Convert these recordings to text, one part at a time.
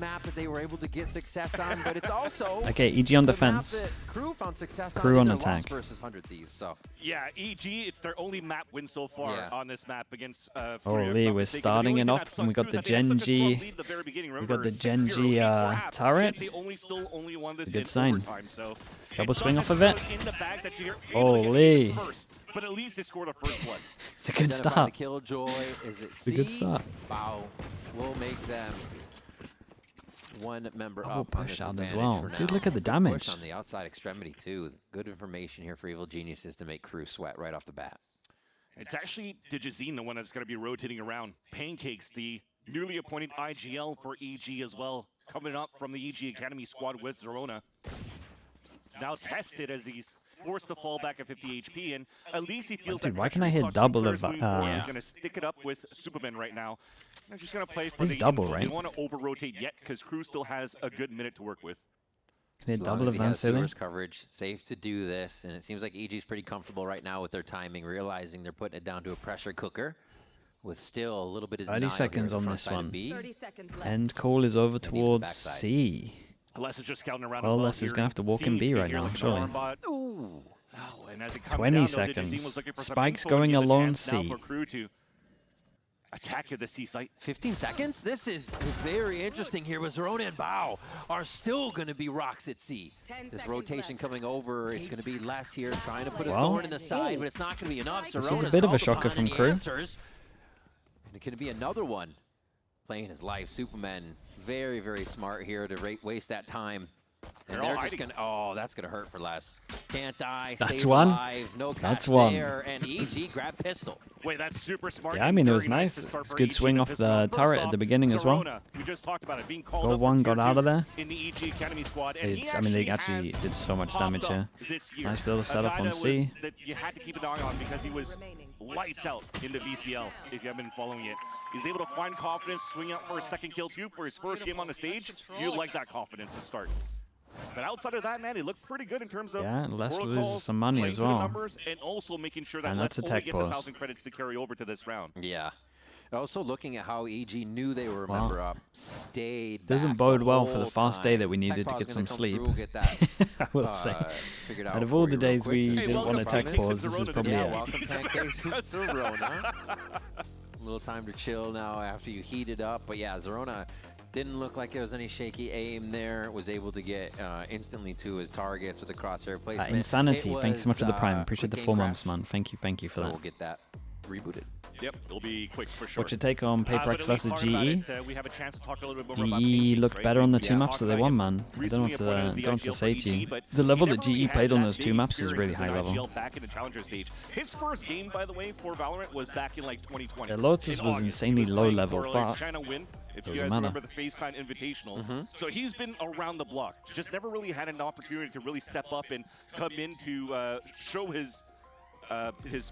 map that they were able to get success on, but it's also okay. EG on defense. KRU found success KRU on in attack versus 100 Thieves. So yeah, EG, it's their only map win so far on this map against. Holy, we're starting it off, and we got the Genji. We got the Genji turret. It's a good sign. Double swing off of it. Holy. But at least they scored a first blood. It's a good start. Killjoy. Is it it's a good start. Wow. We'll make them one member up push out as well. Dude, look at the damage. Push on the outside extremity too. Good information here for Evil Geniuses to make KRU sweat right off the bat. It's actually Digizine, the one that's going to be rotating around. Pancakes, the newly appointed IGL for EG as well, coming up from the EG Academy squad with Zerona. It's now tested as he's forced to fall back at 50 HP, and at least he feels dude, why can I hit double of he's going to stick it up with Superman right now. They're just going to play for the double, info. right? They don't want to over-rotate yet because KRU still has a good minute to work with. Can hit double advance ceiling. Coverage, safe to do this, and it seems like EG's pretty comfortable right now with their timing, realizing they're putting it down to a pressure cooker with still a little bit of 30 seconds on this one. 30 seconds left. End call is over towards C. Les is just scouting around well, as well. Les is going to have to walk in B right now, surely. Ooh. Oh, and as it 20 down, seconds. Spike's going alone C. Attack at the C site. 15 seconds? This is very interesting here with Zerona and Bao are still going to be rocks at C. This rotation coming over, it's going to be less here, trying to put a thorn in the side, but it's not going to be enough. This was a bit of a shocker from KRU. And it could be another one. Playing his life. Superman, very, very smart here to waste that time. And they're just going to, oh, that's going to hurt for Les. Can't die, that's stays one. alive, no catch that's one. there, and EG grab pistol. Wait, that's super smart. Yeah, I mean, it was nice. It's a good swing off the turret at the beginning as well. We just talked about it being called Got one, got out of there. In the EG Academy squad. I mean, they actually did so much damage here. Nice little setup on C. That you had to keep an eye on because he was lights out in the VCL, if you have been following it. He's able to find confidence, swing out for a second kill too for his first game on the stage. You like that confidence to start. But outside of that, man, he looked pretty good in terms of Les loses some money as well. Numbers, and also making sure that that's a tech gets 1,000 credits to carry over to this round. Yeah. Also looking at how EG knew they were a member up, stayed doesn't bode well for the fast day that we needed to get some sleep. I will say. Out of all the days we didn't want a tech pause, this is probably it. Welcome, Pancakes. Zerona. A little time to chill now after you heat it up. But yeah, Zerona didn't look like there was any shaky aim there. Was able to get instantly to his targets with the crosshair placement. Insanity. Thanks so much for the prime. Appreciate the 4 months, man. Thank you for that. We'll get that rebooted. Yep, it'll be quick for sure. What's your take on Paperex versus GE? We have a chance to talk a little bit more GE looked better on the 2 maps that they won, man. I don't know what to say to you. The level that GE played on those 2 maps is really high level. Back in the challenger stage. His first game, by the way, for Valorant was back in like 2020. Yeah, Lotus was insanely low level, but if you guys remember the FaceCon Invitational. So he's been around the block. Just never really had an opportunity to really step up and come in to show his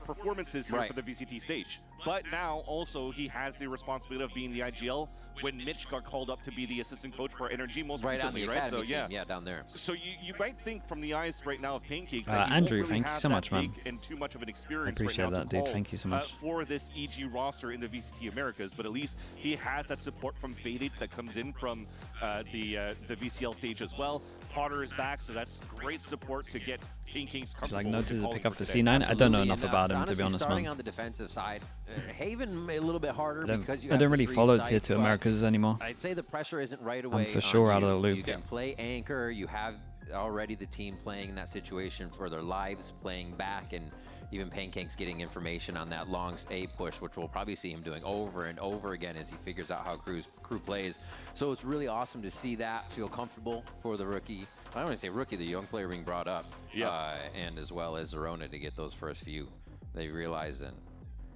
performances here for the VCT stage. But now also he has the responsibility of being the IGL when Mitch got called up to be the assistant coach for Energy most recently, right? So yeah, down there. So you might think from the eyes right now of Pancakes that Andrew, really thank you so much, man. And too much of an experience. I appreciate that, dude. Thank you so much for this EG roster in the VCT Americas. But at least he has that support from Faded that comes in from the VCL stage as well. Potter is back, so that's great support to get Pancakes comfortable. Like notice a pick up for C9. I don't know enough about him, to be honest, starting man. on the defensive side, Haven a little bit harder because I don't really follow tier 2 Americas anymore. I'd say the pressure isn't right away. I'm for sure out of the loop. You can play anchor. You have already the team playing in that situation for their lives, playing back, and even Pancakes getting information on that long A push, which we'll probably see him doing over and over again as he figures out how KRU plays. So it's really awesome to see that, feel comfortable for the rookie. I don't want to say rookie, the young player being brought up, and as well as Zerona to get those first few. They realize that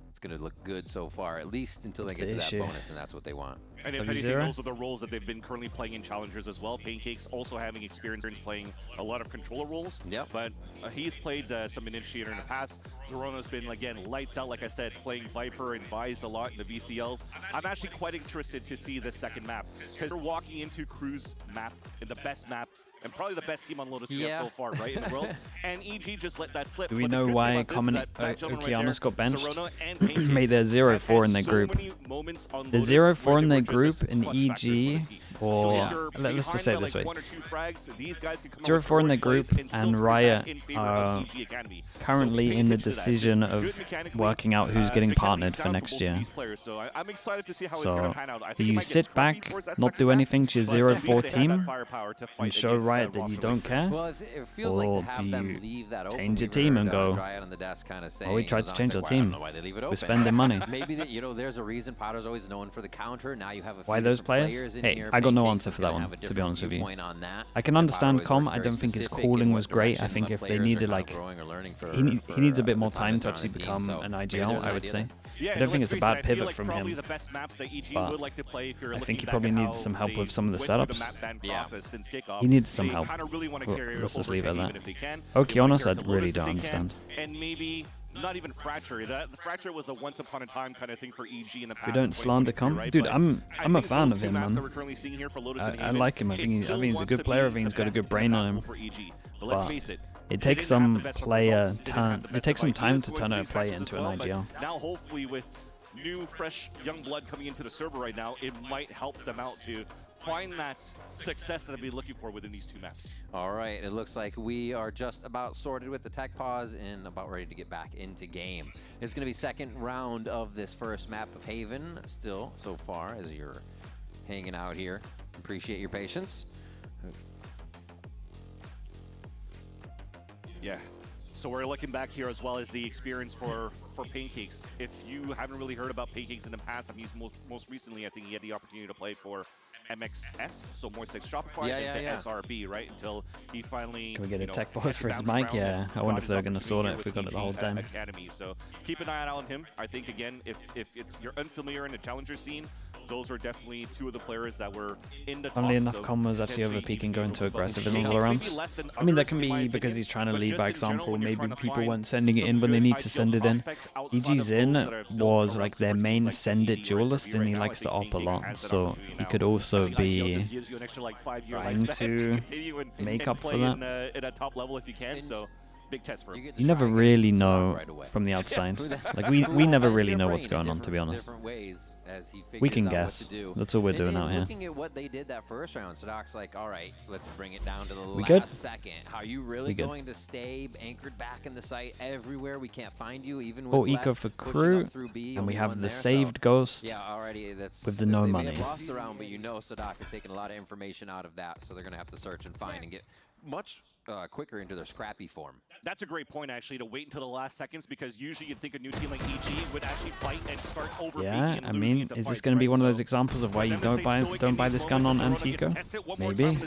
it's going to look good so far, at least until they get to that bonus, and that's what they want. And if anything, those are the roles that they've been currently playing in Challengers as well. Pancakes also having experience playing a lot of controller roles. Yep. But he's played some Initiator in the past. Zerona's been, again, lights out, like I said, playing Viper and Vice a lot in the VCLs. I'm actually quite interested to see this second map, because we're walking into KRU's map, in the best map, and probably the best team on Lotus we have so far, right, in the world. And EG just let that slip. Do we know why Okeanos got benched? Made their 0-4 in their group. The 0-4 in their group in EG or let's just say it this way. 0-4 in the group, and Riot are currently in the decision of working out who's getting partnered for next year. So do you sit back, not do anything to your 0-4 team, and show Riot that you don't care? Well, it feels or like to have do them you leave that open. change your team and go, oh, we tried to change our team. We're spending money. Maybe that, you know, there's a reason Potter's always known for the counter. Now you have a few Why those players? in Hey, here. I got no Pancakes answer for that one, to be honest with you. On that. I can understand Com. I don't think his calling was great. I think if they needed, like, he needs a bit more time to actually become an IGL, I would say. I don't think it's a bad pivot from him, but I think he probably needs some help with some of the setups. He needs some help. Let's just leave it at that. Okeanos, I really don't understand. And maybe not even Fracture. The Fracture was a once upon a time kind of thing for EG in the past. We don't slander Com. Right? Dude, I'm a fan of him, man. I like him. I think he's a good player. I think he's got a good brain on him. But it takes some player time. It takes some time to turn a player into an IGL. Now, hopefully, with new, fresh, young blood coming into the server right now, it might help them out to find that success that I'd be looking for within these two maps. All right, it looks like we are just about sorted with the tech pause and about ready to get back into game. It's going to be second round of this first map of Haven still so far as you're hanging out here. Appreciate your patience. Yeah. So we're looking back here as well as the experience for Pancakes. If you haven't really heard about Pancakes in the past, I've used most recently, I think he had the opportunity to play for MXS, so Moist Shopify, and SRB, right? Until he finally. Can we get a tech pause for his mic? Yeah, I wonder if they're going to sort it if we got it the whole time. Academy. So keep an eye out on him. I think, again, if you're unfamiliar in the challenger scene, those are definitely two of the players that were in the top. Funnily enough, Com was actually over peaking, going to aggressive in VALORANT. I mean, that can be because he's trying to lead by example. Maybe people weren't sending it in when they need to send it in. EG's in was like their main send it duelist, and he likes to op a lot. So he could also be trying to make up for that. At a top level if you can. So big test for him. You never really know from the outside. Like we never really know what's going on, to be honest. We can guess. That's all we're doing out here. Looking at what they did that first round, Sadoc's like, all right, let's bring it down to the last second. How are you really going to stay anchored back in the site everywhere? We can't find you, even with eco for crew, and we have the saved ghost. Yeah, already that's with the no money. They lost the round, but you know Sadoc is taking a lot of information out of that, so they're going to have to search and find and get much quicker into their scrappy form. That's a great point, actually, to wait until the last seconds, because usually you'd think a new team like EG would actually fight and start over. Yeah, I mean, is this going to be one of those examples of why you don't buy this gun on Antico? Maybe.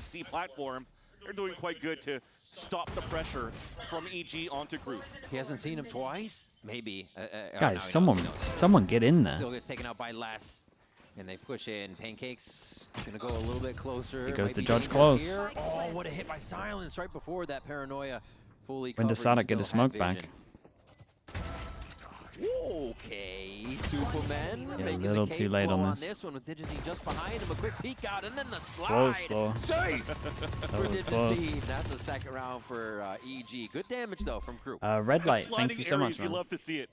They're doing quite good to stop the pressure from EG onto Group. He hasn't seen him twice? Maybe. Guys, someone get in there. Still gets taken out by less. And they push in. Pancakes gonna go a little bit closer. Here goes the judge close. Here. Oh, what a hit by Silence right before that paranoia fully when does Sadok get his smoke back? Okay, Superman. Yeah, a little too late on this one with Digizine just behind him. A quick peek out and then the slide. Close though. Safe that was close. That's a second round for EG. Good damage though from Crew. Red light. Thank you so much, man. You love to see it.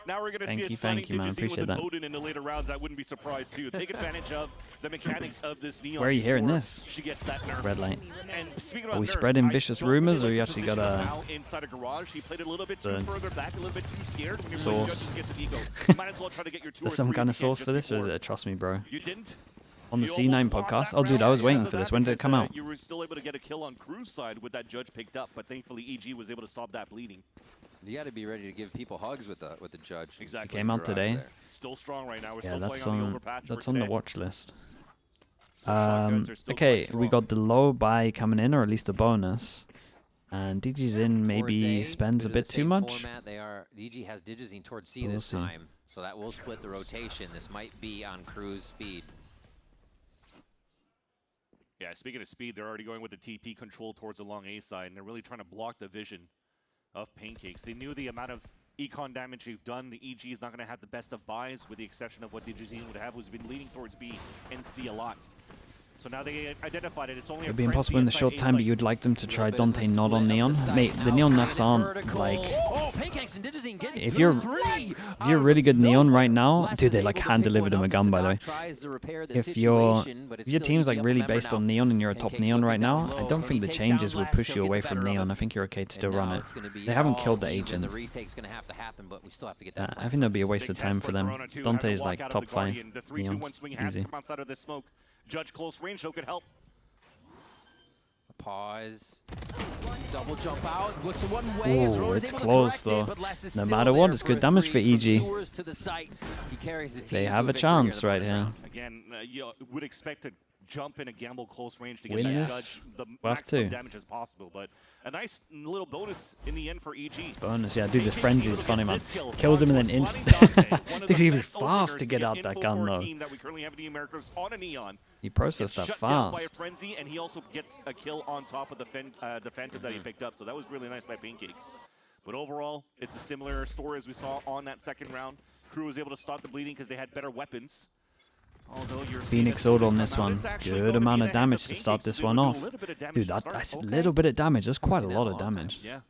Now we're going to see it thank you, man. Appreciate that. Odin in the later rounds. I wouldn't be surprised too. Take advantage of the mechanics of this Neon. Where are you hearing this? She gets that nerf. Red light. And speaking about are we spreading vicious rumors, or you actually got a inside a garage? He played a little bit too further back, a little bit too scared. When source? Might as well try to get your There's some kind of source for this, or is it a trust me, bro? You didn't. On the C9 podcast? Oh, dude, I was waiting for this. When did it come out? You were still able to get a kill on Crew's side with that judge picked up, but thankfully EG was able to stop that bleeding. You got to be ready to give people hugs with the judge. Exactly. It came out today. Still strong right now. We're yeah, still playing on the overpatch. That's on the watch list. Okay, we got the low buy coming in, or at least a bonus. And DG's in maybe spends a bit too much. DG has Digizine towards C this time, so that will split the rotation. This might be on Crew's speed. Yeah, speaking of speed, they're already going with the TP control towards the long A side, and they're really trying to block the vision of Pancakes. They knew the amount of econ damage they've done. The EG is not going to have the best of buys, with the exception of what Digizine would have, who's been leaning towards B and C a lot. So now they identified it. It's only It would be impossible in the short time, but you'd like them to try Dante not on Neon. The Mate, the Neon nerfs aren't like... If you're really good Neon right now, dude, they like hand-delivered him a gun, by the way. If your team's like really based on Neon and you're a top Neon right now, I don't think the changes will push you away from Neon. I think you're okay to still run it. They haven't killed the agent. I think that'd be a waste of time for them. Dante is like top 5 Neons. Easy. Judge close range, so could help. Pause. Double jump out. Looks one way. Ooh, it's close though. No matter what, it's good damage for EG. They have a chance right here. Again, you would expect to jump in a gamble close range to get the maximum damage as possible, but a nice little bonus in the end for EG. Bonus, yeah, dude, this frenzy is funny, man. Kills him and then instant. Dude, he was fast to get out that gun though. He processed that fast. By a frenzy, and he also gets a kill on top of the Phantom that he picked up, so that was really nice by Pancakes. But overall, it's a similar story as we saw on that second round. KRU was able to stop the bleeding because they had better weapons. Phoenix ult on this one. Good amount of damage to start this one off. Dude, that's a little bit of damage. That's quite a lot of damage. Yeah.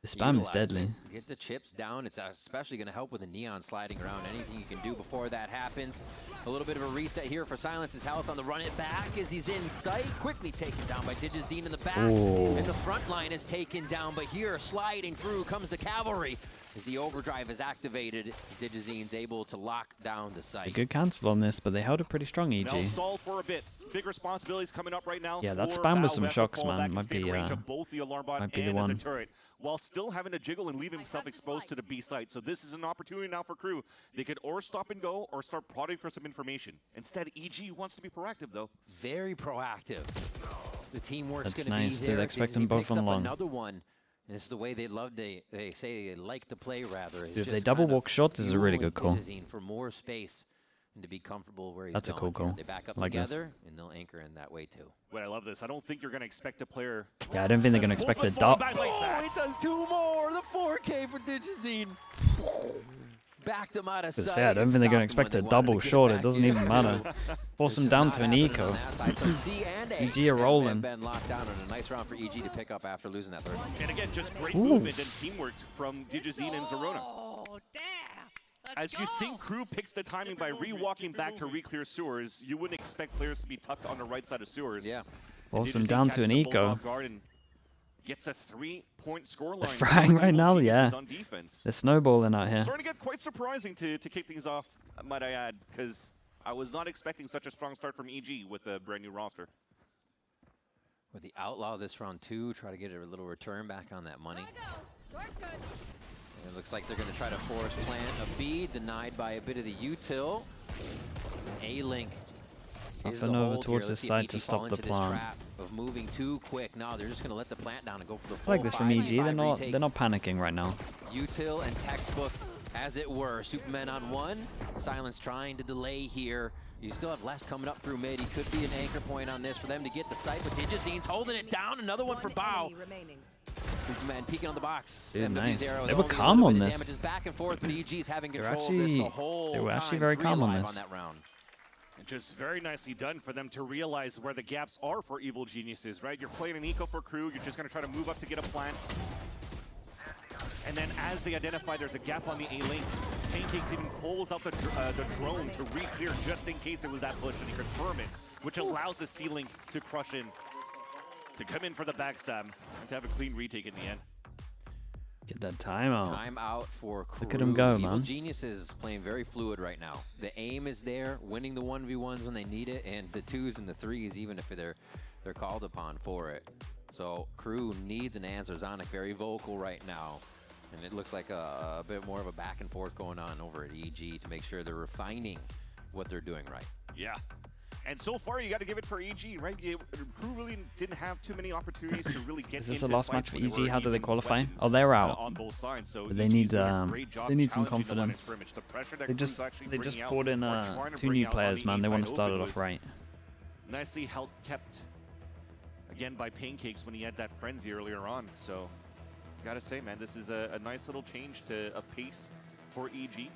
The spam is deadly. Get the chips down. It's especially going to help with the Neon sliding around. Anything you can do before that happens. A little bit of a reset here for Silence's health on the run it back as he's in sight. Quickly taken down by Digizine in the back. Ooh. And the front line is taken down. But here, sliding through comes the cavalry. As the overdrive is activated, Digizine's able to lock down the site. A good cancel on this, but they held it pretty strong, EG. Now stall for a bit. Big responsibilities coming up right now. Yeah, that spam with some shocks, man. Might be the one. While still having to jiggle and leave himself exposed to the B site. So this is an opportunity now for KRU. They could or stop and go or start prodding for some information. Instead, EG wants to be proactive, though. Very proactive. The teamwork's going to nice. be there. They expect them both on long. Another one. And this is the way they say they like to play, rather. If they double walk short, this is a really good call. For more space and to be comfortable where he's That's a cool call. They back up together, and they'll anchor in that way, too. Wait, I love this. I don't think you're going to expect a player... Yeah, I don't think they're going to expect a dot. Oh, he does 2 more! The 4K for Digizine! Backed him out of sight. I don't think they're going to expect a double short. It doesn't even matter. Force them down to an eco. EG are rolling. Been locked down on a nice round for EG to pick up after losing that third. And again, just great movement and teamwork from Digizine and Zerona. Oh, damn. As you think KRU picks the timing by re-walking back to re-clear sewers, you wouldn't expect players to be tucked on the right side of sewers. Yeah. Force them down to an eco. Gets a 3-point scoreline. They're frying right now, yeah. They're snowballing out here. Starting to get quite surprising to kick things off, might I add, because I was not expecting such a strong start from EG with a brand new roster. With the Outlaw this round, too, try to get a little return back on that money. And it looks like they're going to try to force plant a B, denied by a bit of the util. A-Link is the over hold towards here. the side to stop the plant. Of moving too quick. No, they're just going to let the plant down and go for the full. I like this from EG. They're not panicking right now. Util and textbook, as it were. Superman on one. Silence trying to delay here. You still have less coming up through mid. He could be an anchor point on this for them to get the site, but Digizine's holding it down. Another one for Bao. Superman peeking on the box. Dude, nice. They were calm on this. Damages back and forth, but EG's having control of this the whole time. They were actually very calm on this. That round. And just very nicely done for them to realize where the gaps are for Evil Geniuses, right? You're playing an eco for KRU, you're just going to try to move up to get a plant. And then as they identify there's a gap on the A-Link, Pancakes even pulls out the drone to re-clear just in case there was that push, and he confirm it, which allows the C-Link to crush in, to come in for the backstab, and to have a clean retake in the end. Get that timeout. Timeout for KRU. Look at him go, Evil man. Geniuses is playing very fluid right now. The aim is there, winning the 1v1s when they need it, and the 2s and the 3s even if they're called upon for it. So KRU needs an answer. Zonic very vocal right now. And it looks like a bit more of a back and forth going on over at EG to make sure they're refining what they're doing right. Yeah. And so far, you got to give it for EG, right? KRU really didn't have too many opportunities to really get into Is this the last match for EG? How do they qualify? Weapons, Oh, they're out. On both sides. So but they need some confidence. They just poured in 2 new players, man. They want to start it off right. Nicely kept again by Pancakes when he had that frenzy earlier on. So, gotta say, man, this is a nice little change of pace for EG.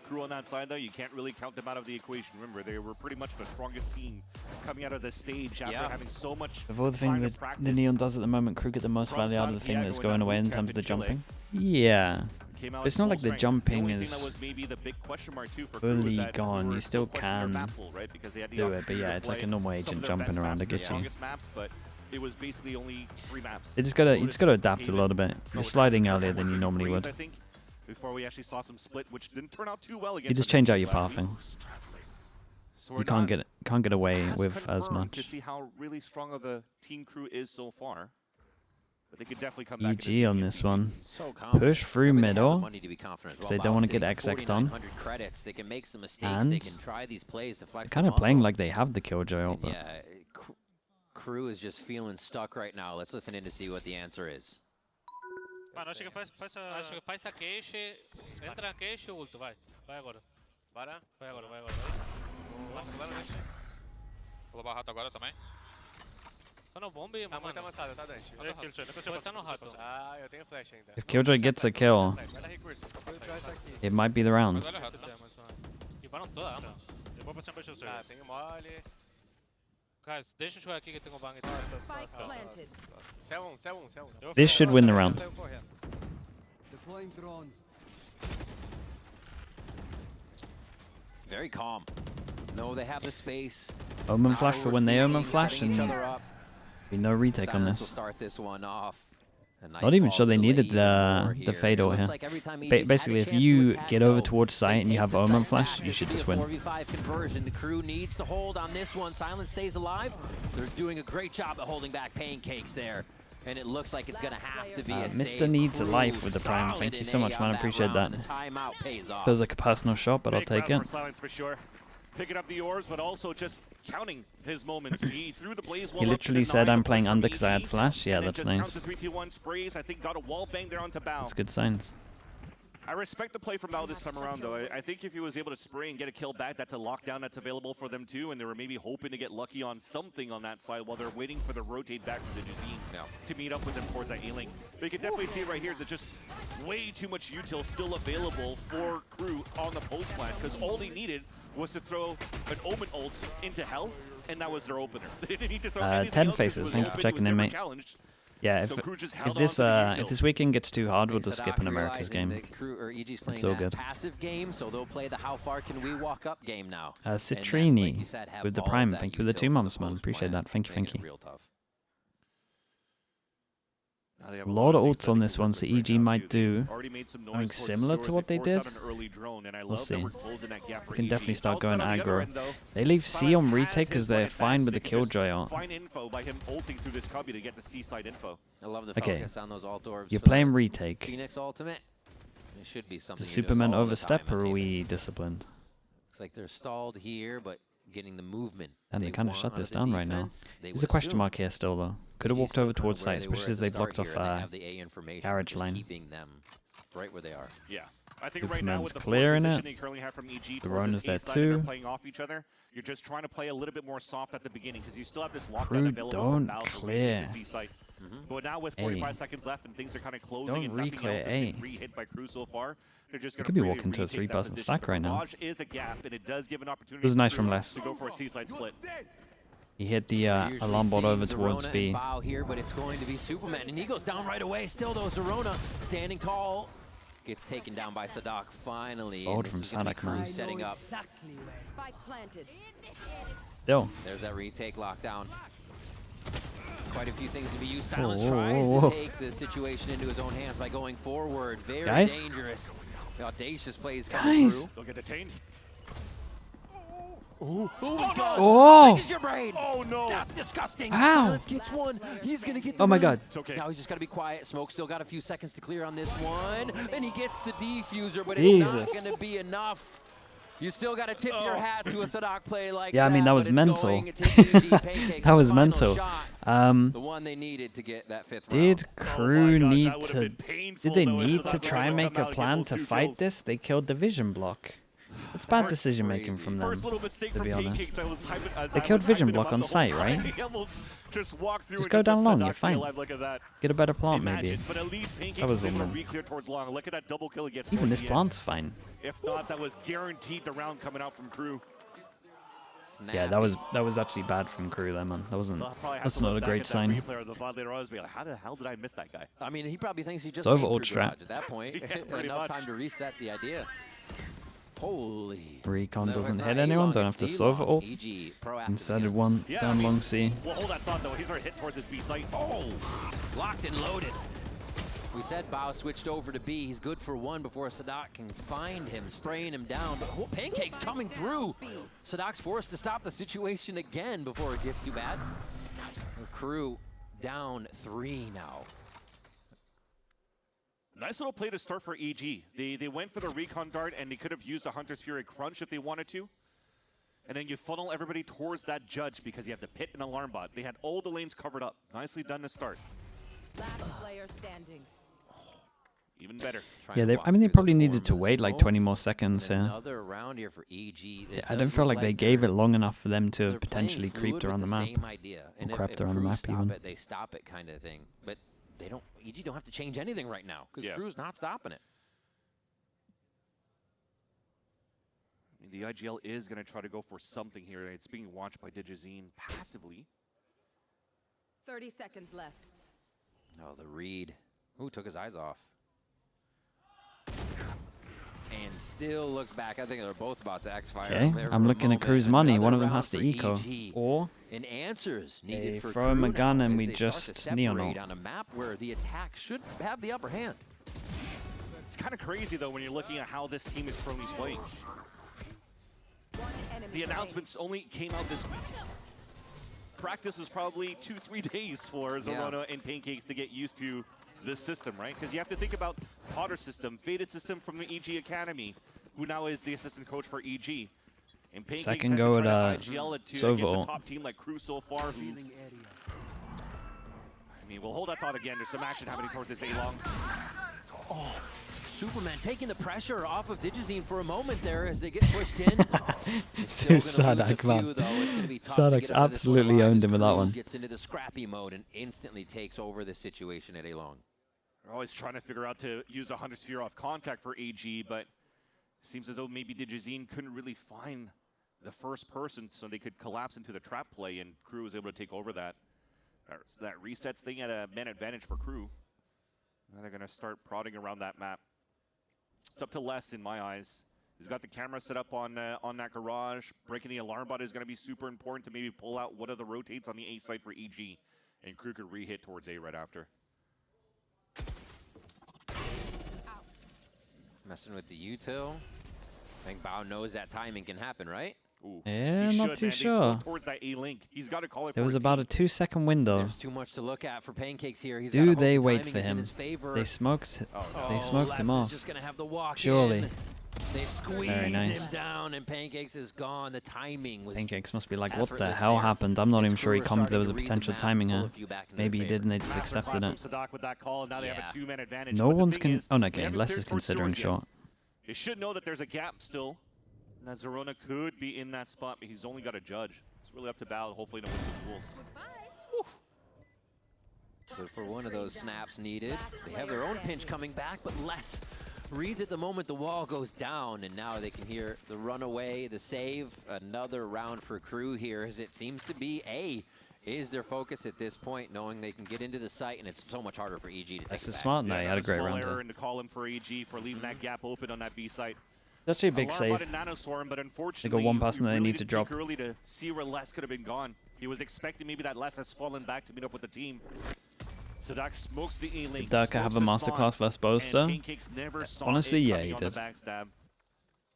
KRU on that side, though, you can't really count them out of the equation. Remember, they were pretty much the strongest team coming out of the stage after having so much of all the things that the Neon does at the moment, KRU get the most value out of the thing that's going away in terms of the jumping. Yeah. But it's not like the jumping is fully gone. You still can do it, but yeah, it's like a normal agent jumping around to get you. It was basically only 3 maps. You just gotta adapt a little bit. You're sliding earlier than you normally would. Before we actually saw some split, which didn't turn out too well against. You just change out your pathing. You can't get away with as much. To see how really strong of a team KRU is so far. But they could definitely come back. EG on this one. Push through middle. They don't want to get XX'd on. And they're kind of playing like they have the Killjoy, but yeah, KRU is just feeling stuck right now. Let's listen in to see what the answer is. Mano, acho que faz a queixa, entra na queixa e ulto, vai. Vai agora. Vai agora. Vou levar rato agora também. Tá no bomb, mano. Tá muito avançado, tá, Dante? Tá no rato. Ah, eu tenho flash ainda. If Killjoy gets a kill, it might be the round. Limparam toda a arma. Eu vou pra cima do seu. Ah, tenho mole. Guys, deixa eu jogar aqui que eu tenho bang. This should win the round. Very calm. No, they have the space. Omen flash for when they Omen flash, and be no retake on this. Start this one off. Not even sure they needed the fatal here. Basically, if you get over towards site and you have Omen flash, you should just win. 4v5 conversion. The KRU needs to hold on this one. Silence stays alive. They're doing a great job of holding back Pancakes there. And it looks like it's going to have to be a Mr. needs a life with the Prime. Thank you so much, man. I appreciate that. Feels like a personal shot, but I'll take it. Picking up the orbs, but also just counting his moments. He threw the blaze wall. He literally said, "I'm playing under because I had flash." Yeah, that's nice. The 3-2-1 sprays. I think got a wall bang there onto Bao. That's good signs. I respect the play from Bao this time around, though. I think if he was able to spray and get a kill back, that's a lockdown that's available for them too, and they were maybe hoping to get lucky on something on that side while they're waiting for the rotate back from the Jazeen to meet up with them towards that A-Link. But you can definitely see right here that just way too much util still available for KRU on the post plant, because all they needed was to throw an Omen ult into Hell, and that was their opener. They didn't need to throw anything 10 else. faces, thank you for checking in, mate. Yeah, if this weekend gets too hard, we'll just skip an America's game. It's all good. Passive game, so they'll play the how far can we walk up game now. Citrini with the Prime, thank you for the 2 months, man. Appreciate that. Thank you. A lot of ults on this one, so EG might do something similar to what they did. We'll see. We can definitely start going aggro. They leave C on retake because they're fine with the Killjoy art. Okay, you're playing retake. Phoenix ultimate. It should be something. Does Superman overstep, or are we disciplined? Looks like they're stalled here, but getting the movement. And they kind of shut this down right now. There's a question mark here still, though. Could have walked over towards site, especially as they blocked off garage line. Right where they are. Yeah. I think right now with the clearing position it. they currently have from EG, The Rona's there side, too. Playing off each other. You're just trying to play a little bit more soft at the beginning because you still have this lockdown KRU available don't from Bao to clear. the C site. But now with 45 seconds left and things are kind of closing and nothing else has been re-hit by KRU so far, they're just going to be walking to a 3-person stack right now. Is a gap, and it does give an opportunity. It was nice from Les. To go for a C-side split. He hit the alarm bot over towards B. Bao here, but it's going to be Superman, and he goes down right away. Still though, Zerona standing tall. Gets taken down by Sadak finally. Bold from Sadak, man. Setting up. Still. There's that retake lockdown. Quite a few things to be used. Silence tries to take the situation into his own hands by going forward. Very dangerous. The audacious plays coming through. They'll get detained. Oh! Your brain. Oh no! That's disgusting. Ow! Silence gets one. He's gonna get the Oh my god. It's okay. Now he's just gotta be quiet. Smoke still got a few seconds to clear on this one. And he gets the defuser, but it's not gonna be enough. You still gotta tip your hat to a Sadak play like that. Yeah, I mean, that was mental. That was mental. The one they needed to get that 5th round. Did KRU need to... Did they need to try and make a plan to fight this? They killed the vision block. It's bad decision making from them, to be honest. They killed Vision Block on sight, right? Just go down long, you're fine. Get a better plant, maybe. That was on them. Even this plant's fine. If not, that was guaranteed the round coming out from KRU. Yeah, that was actually bad from KRU there, man. That's not a great sign. How the hell did I miss that guy? I mean, he probably thinks he just over ult strat at that point. Enough time to reset the idea. Holy. Recon doesn't hit anyone, don't have to Sova ult. Instead of one down long C. Well, hold that thought though. He's already hit towards his B site. Oh! Locked and loaded. We said Bao switched over to B. He's good for one before Sadak can find him, spraying him down. But Pancake's coming through. Sadak's forced to stop the situation again before it gets too bad. KRU down 3 now. Nice little play to start for EG. They went for the recon dart, and they could have used a Hunter's Fury crunch if they wanted to. And then you funnel everybody towards that judge because you have the pit and alarm bot. They had all the lanes covered up. Nicely done to start. Last player standing. Even better. Yeah, I mean, they probably needed to wait like 20 more seconds here. Another round here for EG. Yeah, I don't feel like they gave it long enough for them to have potentially creeped around the map. And or crept around the map even. They stop it kind of thing. But they don't. EG don't have to change anything right now because KRU's not stopping it. I mean, the IGL is going to try to go for something here. It's being watched by Digizine passively. 30 seconds left. Oh, the read. Ooh, took his eyes off. And still looks back. I think they're both about to X-Fire. Okay, I'm looking at KRU's money. One of them has to eco. Or and answers needed for throw him a gun and we they just neon ult. on a map where the attack should have the upper hand. It's kind of crazy though when you're looking at how this team is currently playing. The announcements only came out this week. Practice was probably 2-3 days for Zerona and Pancakes to get used to this system, right? Because you have to think about Potter's system, Faded system from the EG Academy, who now is the assistant coach for EG. And Pancakes second go at Sova a top team like KRU so far. Who, I mean, we'll hold that thought again. There's some action happening towards this A-Long. Oh, Superman taking the pressure off of Digizine for a moment there as they get pushed in. Sadak, man. Sadak's absolutely owned him with that one. Gets into the scrappy mode and instantly takes over the situation at A-Long. They're always trying to figure out to use a Hunter's Sphere off contact for AG, but it seems as though maybe Digizine couldn't really find the first person so they could collapse into the trap play, and KRU was able to take over that. That resets thing at a man advantage for KRU. And they're going to start prodding around that map. It's up to Les in my eyes. He's got the camera set up on that garage. Breaking the alarm bot is going to be super important to maybe pull out what are the rotates on the A site for EG. And KRU could re-hit towards A right after. Messing with the util. I think Bao knows that timing can happen, right? Ooh, yeah, not too sure. Towards that A-Link. He's got to call it. There was about a 2-second window. There's too much to look at for Pancakes here. He's Do they wait for him? They smoked. They smoked him off. Just gonna have the walk Surely. In. They squeeze him down, and Pancakes is gone. The timing was. Pancakes must be like, what the hell happened? I'm not even sure he commented there was a potential timing here. Maybe he did, and they just accepted it. No one's oh no, okay. Les is considering short. They should know that there's a gap still. And that Zerona could be in that spot, but he's only got a judge. It's really up to Bao, hopefully to win some duels. Good for one of those snaps needed. They have their own pinch coming back, but Les reads at the moment the wall goes down, and now they can hear the runaway, the save. Another round for KRU here, as it seems to be A is their focus at this point, knowing they can get into the site, and it's so much harder for EG to take it back. That's smart. No, he had a great round here. And to call him for EG for leaving that gap open on that B site. That's actually a big save. They got one person that they need to drop. Early to see where Les could have been gone. He was expecting maybe that Les has fallen back to meet up with the team. Sadak smokes the A-Link. Did Durka have a masterclass versus Boaster? Honestly, yeah, he did.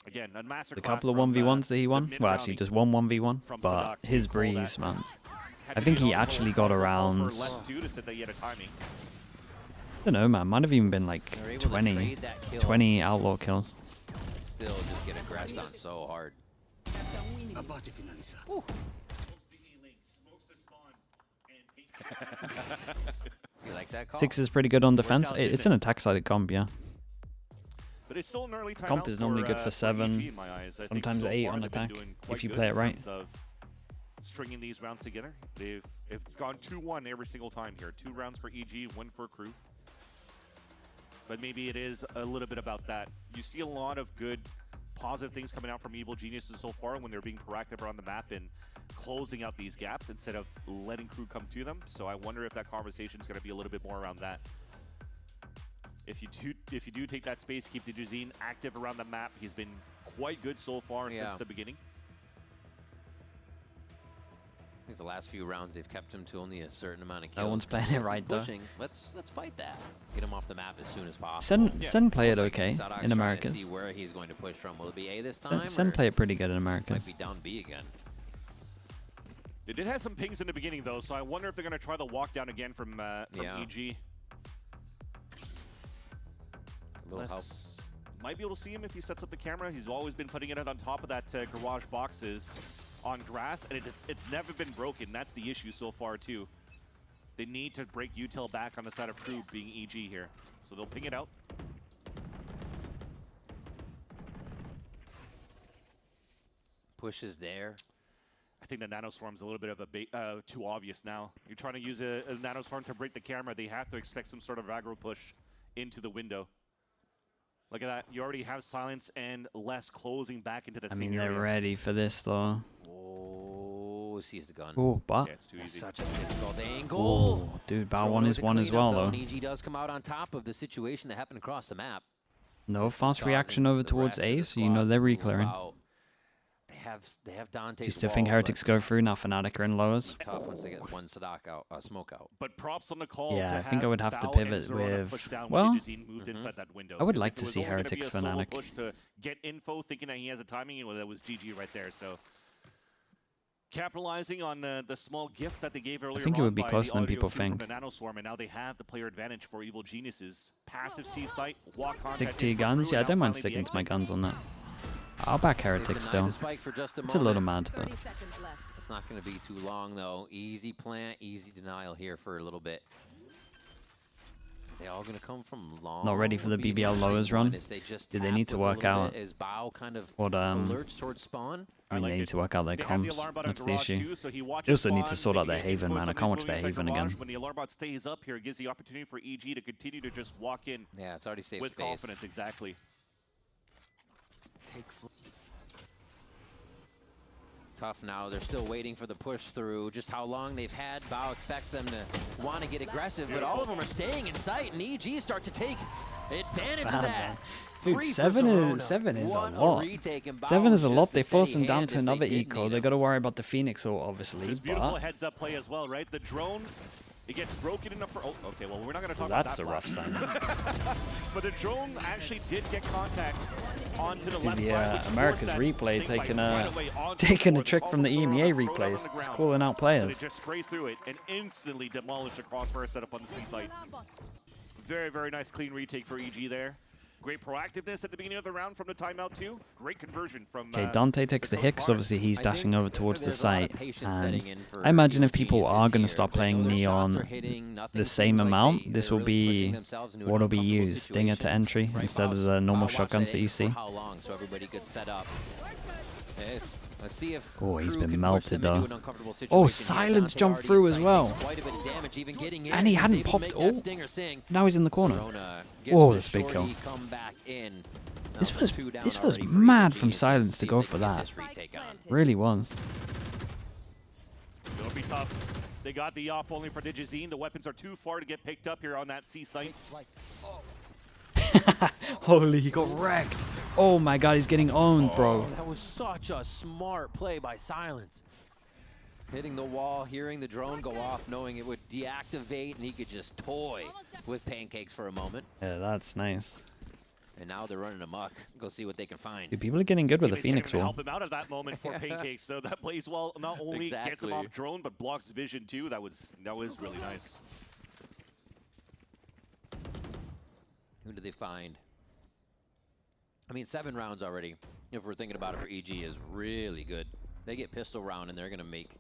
Again, a couple of 1v1s that he won. Well, actually, just one 1v1. But his breeze, man. I think he actually got around. I don't know, man. Might have even been like 20 outlaw kills. Still just get aggressed on so hard. You like that call? 6 is pretty good on defense. It's an attack-sided comp, yeah. But it's still an early timeout. Comp is normally good for 7, EG in my eyes. sometimes 8 on attack, if you play it right. Stringing these rounds together. It's gone 2-1 every single time here. 2 rounds for EG, 1 for KRU. But maybe it is a little bit about that. You see a lot of good, positive things coming out from Evil Geniuses so far when they're being proactive around the map and closing out these gaps instead of letting KRU come to them. So I wonder if that conversation is going to be a little bit more around that. If you do take that space, keep Digizine active around the map. He's been quite good so far since the beginning. I think the last few rounds they've kept him to only a certain amount of kills. No one's playing it right though. Let's fight that. Get him off the map as soon as possible. Sen play it okay in Americas. See where he's going to push from. Will it be A this time? Sen play it pretty good in Americas. Might be down B again. They did have some pings in the beginning though, so I wonder if they're going to try the walk down again from EG. Might be able to see him if he sets up the camera. He's always been putting it on top of that garage boxes on grass, and it's never been broken. That's the issue so far too. They need to break util back on the side of KRU being EG here. So they'll ping it out. Push is there. I think the Nanoswarm's a little bit of a too obvious now. You're trying to use a Nanoswarm to break the camera. They have to expect some sort of aggro push into the window. Look at that. You already have Silence and Less closing back into the scene. They're ready for this though. Oh, sees the gun. Oh, but yeah, it's too easy. Such a difficult angle. Oh, dude, Bow 1 is 1 as well though. EG does come out on top of the situation that happened across the map. No fast reaction over towards A, so you know they're reclearing. Wow. They have Dante's. Do you still think Heretics go through? Now Fnatic are in lowers. Tough once they get one Sadak out, smoke out. But props on the call. Yeah, to I think I would have to pivot with. Well, I would like to see Heretics Fnatic. Push to get info, thinking that he has a timing. Well, that was GG right there. So capitalizing on the small gift that they gave earlier. I think it would be closer than people think. Nanoswarm, and now they have the player advantage for Evil Geniuses. Passive C site, walk contact. Stick to your guns. Yeah, I don't mind sticking to my guns on that. I'll back Heretics still. It's a little mad, but it's not going to be too long though. Easy plant, easy denial here for a little bit. They all going to come from long. Not ready for the BBL lowers run. Do they need to work out what alerts towards spawn? I mean, they need to work out their comps. That's the issue. They also need to sort out their Haven, man. I can't watch their Haven again. When the alarm bot stays up here, it gives the opportunity for EG to continue to just walk in. Yeah, it's already safe with space. Confidence, exactly. Tough now. They're still waiting for the push through. Just how long they've had. Bao expects them to want to get aggressive, but all of them are staying in sight, and EG start to take advantage of that. Dude, 7 is a lot. 7 is a lot. They force them down to another eco. They got to worry about the Phoenix ult, obviously. This beautiful heads-up play as well, right? The drone. It gets broken enough for. Oh, okay. Well, we're not going to talk about that. That's a rough sign. But the drone actually did get contact onto the left side. America's replay taking a trick from the EMEA replays. Just calling out players. So they just spray through it and instantly demolish the crossfire setup on the C site. Very, very nice clean retake for EG there. Great proactiveness at the beginning of the round from the timeout too. Great conversion from. Okay, Dante takes the hit because obviously he's dashing over towards the site, and I imagine if people are going to start playing Neon the same amount, this will be what will be used: Stinger to entry instead of the normal shotguns that you see. Let's see if oh, he's been melted though. Oh, Silence jumped through as well. And he hadn't popped. Oh, now he's in the corner. Whoa, that's a big kill. This was mad from Silence to go for that. Really was. It'll be tough. They got the op only for Digizine. The weapons are too far to get picked up here on that C site. Holy, he got wrecked. Oh my god, he's getting owned, bro. That was such a smart play by Silence. Hitting the wall, hearing the drone go off, knowing it would deactivate, and he could just toy with Pancakes for a moment. Yeah, that's nice. And now they're running amok. Go see what they can find. Dude, people are getting good with the Phoenix wall. Help him out of that moment for Pancakes. So that plays well. Not only gets him off drone, but blocks vision too. That was really nice. Who do they find? I mean, 7 rounds already, if we're thinking about it for EG, is really good. They get pistol round, and they're going to make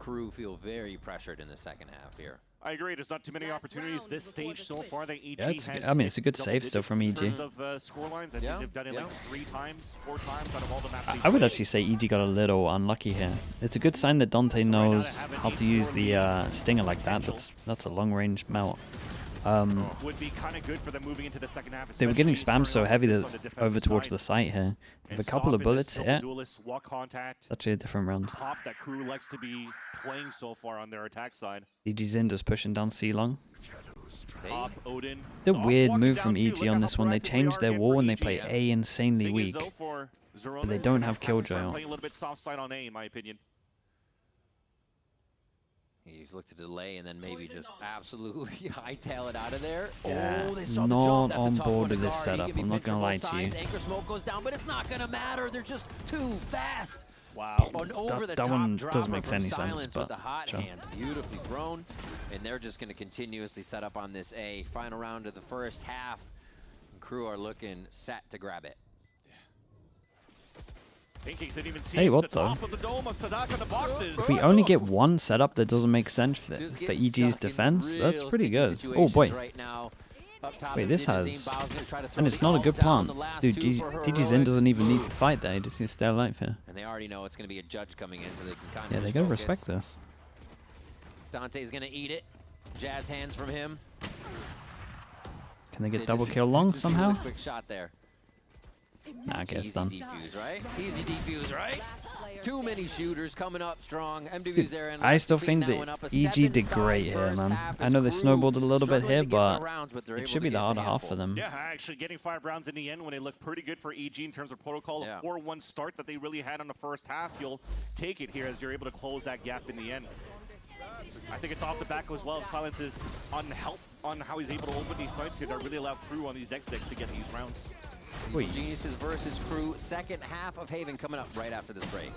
KRU feel very pressured in the second half here. I agree. There's not too many opportunities this stage so far that EG has. I mean, it's a good save still from EG. In terms of scorelines, I think they've done it like 3 times, 4 times out of all the maps. I would actually say EG got a little unlucky here. It's a good sign that Dante knows how to use the stinger like that. That's a long-range melt. Would be kind of good for them moving into the second half. They were getting spammed so heavy that over towards the site here. With a couple of bullets here, it's actually a different round. Top that KRU likes to be playing so far on their attack side. EG Zin just pushing down C long. Top Odin. The weird move from EG on this one. They changed their wall and they play A insanely weak. But they don't have Killjoy on. Playing a little bit soft side on A, in my opinion. He's looked to delay and then maybe just absolutely hightail it out of there. Yeah, oh, they saw the not jump. That's on a tough board one to with this guard. setup. I'm not gonna lie to you. Anchor smoke goes down, but it's not gonna matter. They're just too fast. Wow. That one doesn't make any sense, but the hot hands beautifully thrown, and they're just gonna continuously set up on this A. Final round of the first half. And KRU are looking set to grab it. Hey, what the? If we only get one setup that doesn't make sense for EG's defense, that's pretty good. Oh boy. Wait, this has... And it's not a good plant. Dude, DG Zin doesn't even need to fight there, he just needs to stay alive here. And they already know it's going to be a judge coming in, so they can kind of yeah, they gotta respect this. Dante's going to eat it. Jazz hands from him. Can they get double kill long somehow? Quick shot there. Nah, I guess Easy done. defuse, right? Easy defuse, right? Too many shooters coming up strong. MW's there. I still think that EG did great here, man. I know they snowballed a little bit here, but it should be the harder half for them. Yeah, actually getting 5 rounds in the end when they look pretty good for EG in terms of protocol. A 4-1 start that they really had on the first half. You'll take it here as you're able to close that gap in the end. I think it's off the back as well. Silence is on how he's able to open these sites here that really allow KRU on these exits to get these rounds. Geniuses versus KRU. Second half of Haven coming up right after this break.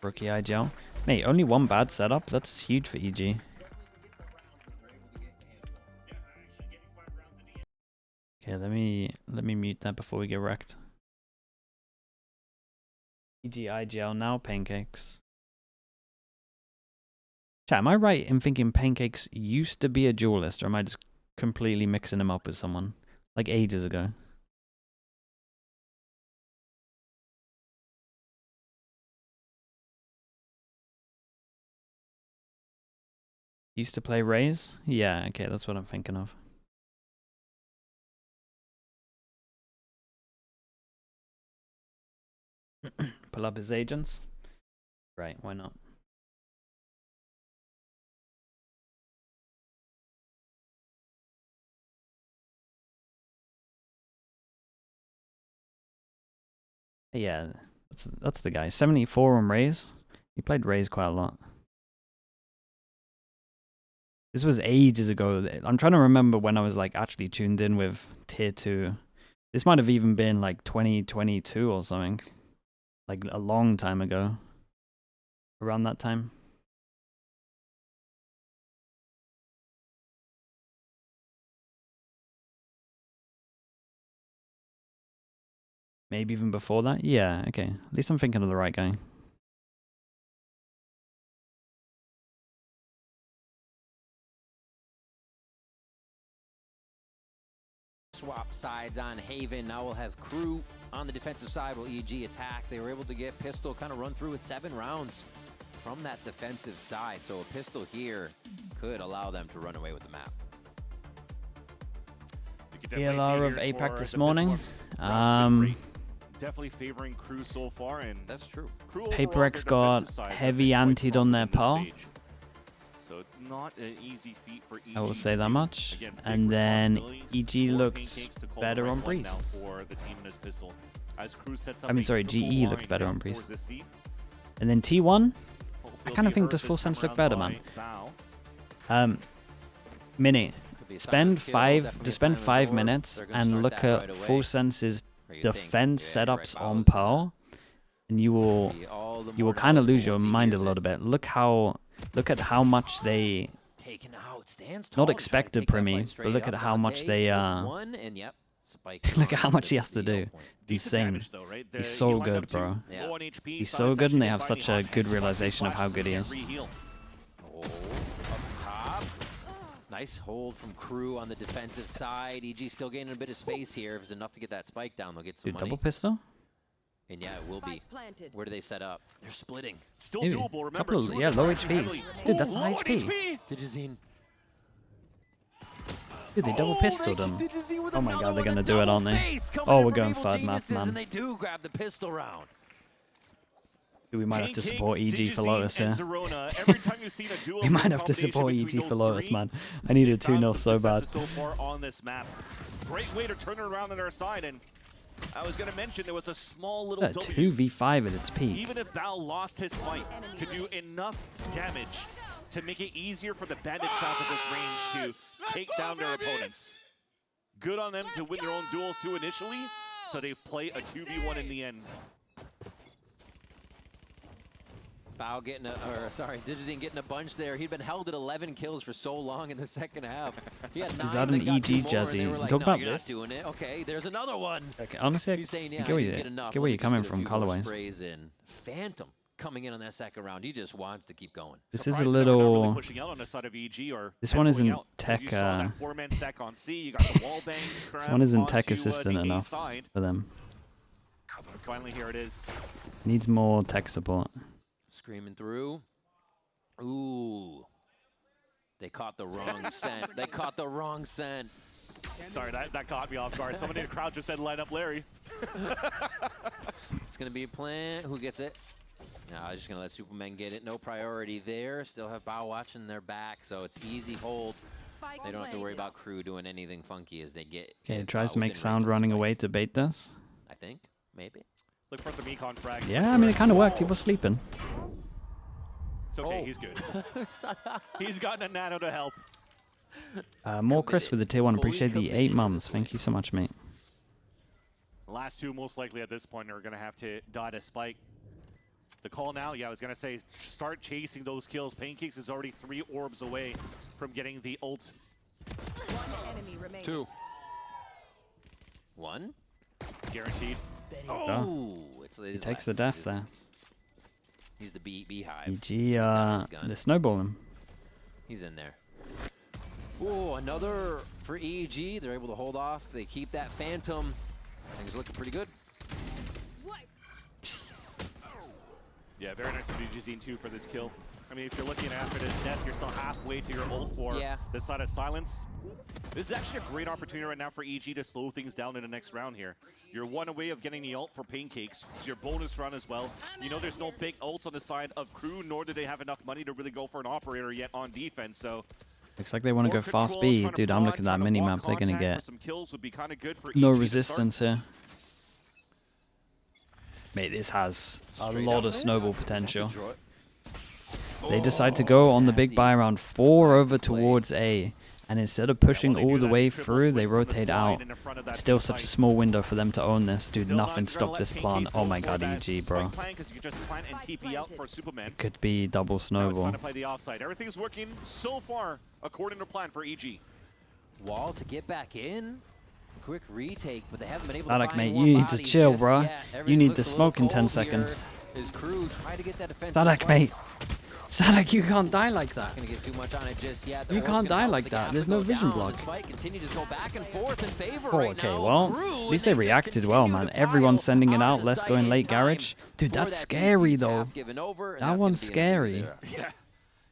Rookie IGL. Mate, only one bad setup. That's huge for EG. Okay, let me mute that before we get wrecked. EG IGL now Pancakes. Chat, am I right in thinking Pancakes used to be a duelist, or am I just completely mixing him up with someone? Like ages ago. Used to play Raze? Yeah, okay, that's what I'm thinking of. Pull up his agents. Right, why not? Yeah, that's the guy. 74 on Raze. He played Raze quite a lot. This was ages ago. I'm trying to remember when I was like actually tuned in with tier 2. This might have even been like 2022 or something. Like a long time ago. Around that time. Maybe even before that? Yeah, okay. At least I'm thinking of the right guy. Swap sides on Haven. Now we'll have KRU on the defensive side while EG attack. They were able to get Pistol kind of run through with 7 rounds from that defensive side. So a pistol here could allow them to run away with the map. ELR of APAC this morning. Definitely favoring KRU so far, and that's true. PaperX got heavy antied on their PAL. So not an easy feat for EG. I will say that much. Again, and then EG looks better on Breeze. I mean, sorry, GE looked better on Breeze. And then T1, I kind of think does Full Sense look better, man. Mini, spend 5 minutes and look at Full Sense's defense setups on PAL, and you will kind of lose your mind a little bit. Look at how much they not expected Primi, but look at how much they Spike. Look at how much he has to do. Decent Insane. damage, though, right? He's so lined up good, to bro. low on HP. He's Silence so good, and they actually have finding such a hot good hands. realization of how Flash good he can't is. re-heal. Oh, up top. Nice hold from KRU on the defensive side. EG still gaining a bit of space here. If it's enough to get that spike down, they'll get some Dude, money. double pistol? And yeah, it will be. Spike planted. Where do they set up? They're splitting. Still Dude, doable, remember. couple of, two of yeah, them low are actually HPs. heavily- Dude, that's Ooh, high low on HP. Digizine. Dude, they double pistoled him. Oh my god, they're gonna do it, aren't they? Oh, Oh, we're going third map, man. And they do grab the pistol round. Dude, we might have to Pancakes, support EG for Digizine, Lotus and here. Zerona. Every time you've seen a duel We of might this have to combination support between EG for those Lotus, three, man. I need a they've found 2-0 some so bad. successes so far on this map. Great way to turn it around on their side, and I was going to mention there was a small little A W. 2v5 at its peak. Even if Val lost his fight to do enough damage to make it easier for the Bandit shots at this range to take down their opponents. Good on them to win their own duels too initially, so they play a 2v1 in the end. Bao getting Digizine getting a bunch there. He'd been held at 11 kills for so long in the second half. He had 9, Is that they an got 2 EG more, and Jazzy? they were like, Talk no, about you're this. not doing it. Okay, there's another one. Okay, honestly, He's saying, yeah, get where I didn't get enough. you're Let me just coming get a from few more colorwise. sprays in. Phantom coming in on that second round. He just wants to keep going. This is a Surprised they're not really little... pushing out on the side of EG or This one isn't tempoing out, 'cause tech, You saw that 4-man stack on C. You got the wall bang. This one isn't tech onto, assistant the A enough side. for them. Finally, here it is. Needs more tech support. Screaming through. Ooh. They caught the wrong scent. They caught the wrong scent. Sorry, that caught me off guard. Somebody in the crowd just said, line up Larry. It's going to be a plant. Who gets it? No, I'm just going to let Superman get it. No priority there. Still have Bao watching their back, so it's easy hold. Spike They don't have to worry planted. about KRU doing anything funky as they get. Okay, tries to make within sound range of the running spike. away to bait this. I think. Maybe. Look for some econ frags. Yeah, I mean, it kind of worked. He was sleeping. It's okay, Oh. he's good. He's gotten a nano to help. More Chris with the tier 1. Fully Appreciate the committed 8 to mums. this Thank you so much, mate. The last two, most likely at this point, are going to have to die to Spike. The call now, yeah, I was going to say, start chasing those kills. Pancakes is already 3 orbs away from getting the ult. One enemy remaining. 2. 1. Guaranteed. Oh, he takes the death there. He's the beehive. EG, He's got his gun. they're snowballing. He's in there. Oh, another for EG. They're able to hold off. They keep that Phantom. Things are looking pretty good. What? Jeez. Yeah, very nice of Digizine too for this kill. I mean, if you're looking after this death, you're still halfway to your ult for this side of Silence. This is actually a great opportunity right now for EG to slow things down in the next round here. You're one away of getting the ult for Pancakes. It's your bonus run as well. You know there's no big ults on the side of KRU, nor do they have enough money to really go for an operator yet on defense, so... Looks like they want to go fast speed. Dude, I'm looking at that mini-map. They're going to get no resistance here. Mate, this has a lot of snowball potential. They decide to go on the big buy around 4 over towards A. And instead of pushing all the way through, they rotate out. Still such a small window for them to own this. Dude, nothing stopped this plan. Oh my god, EG, bro. It could be double snowball. Everything's working so far according to plan for EG. Wall to get back in. Quick retake, but they haven't been able to Sadak, find mate, more you need to bodies chill, just bro. yet. You Everything need looks the a little smoke in 10 cold seconds. here. Is KRU trying to get that defensive Sadak, spike. mate. Sadak, you can't die like that. Not gonna get too much on it just yet. You can't die like that. There's no vision block. This fight continues to go back and forth in favor Oh, right okay, now. well, KRU, at least and they just reacted well, continue man. to Everyone's pile sending it on out. the Let's site go in in late time garage. Dude, for that's that scary, defense though. half given over, and That that's one's gonna be an scary. era. Yeah.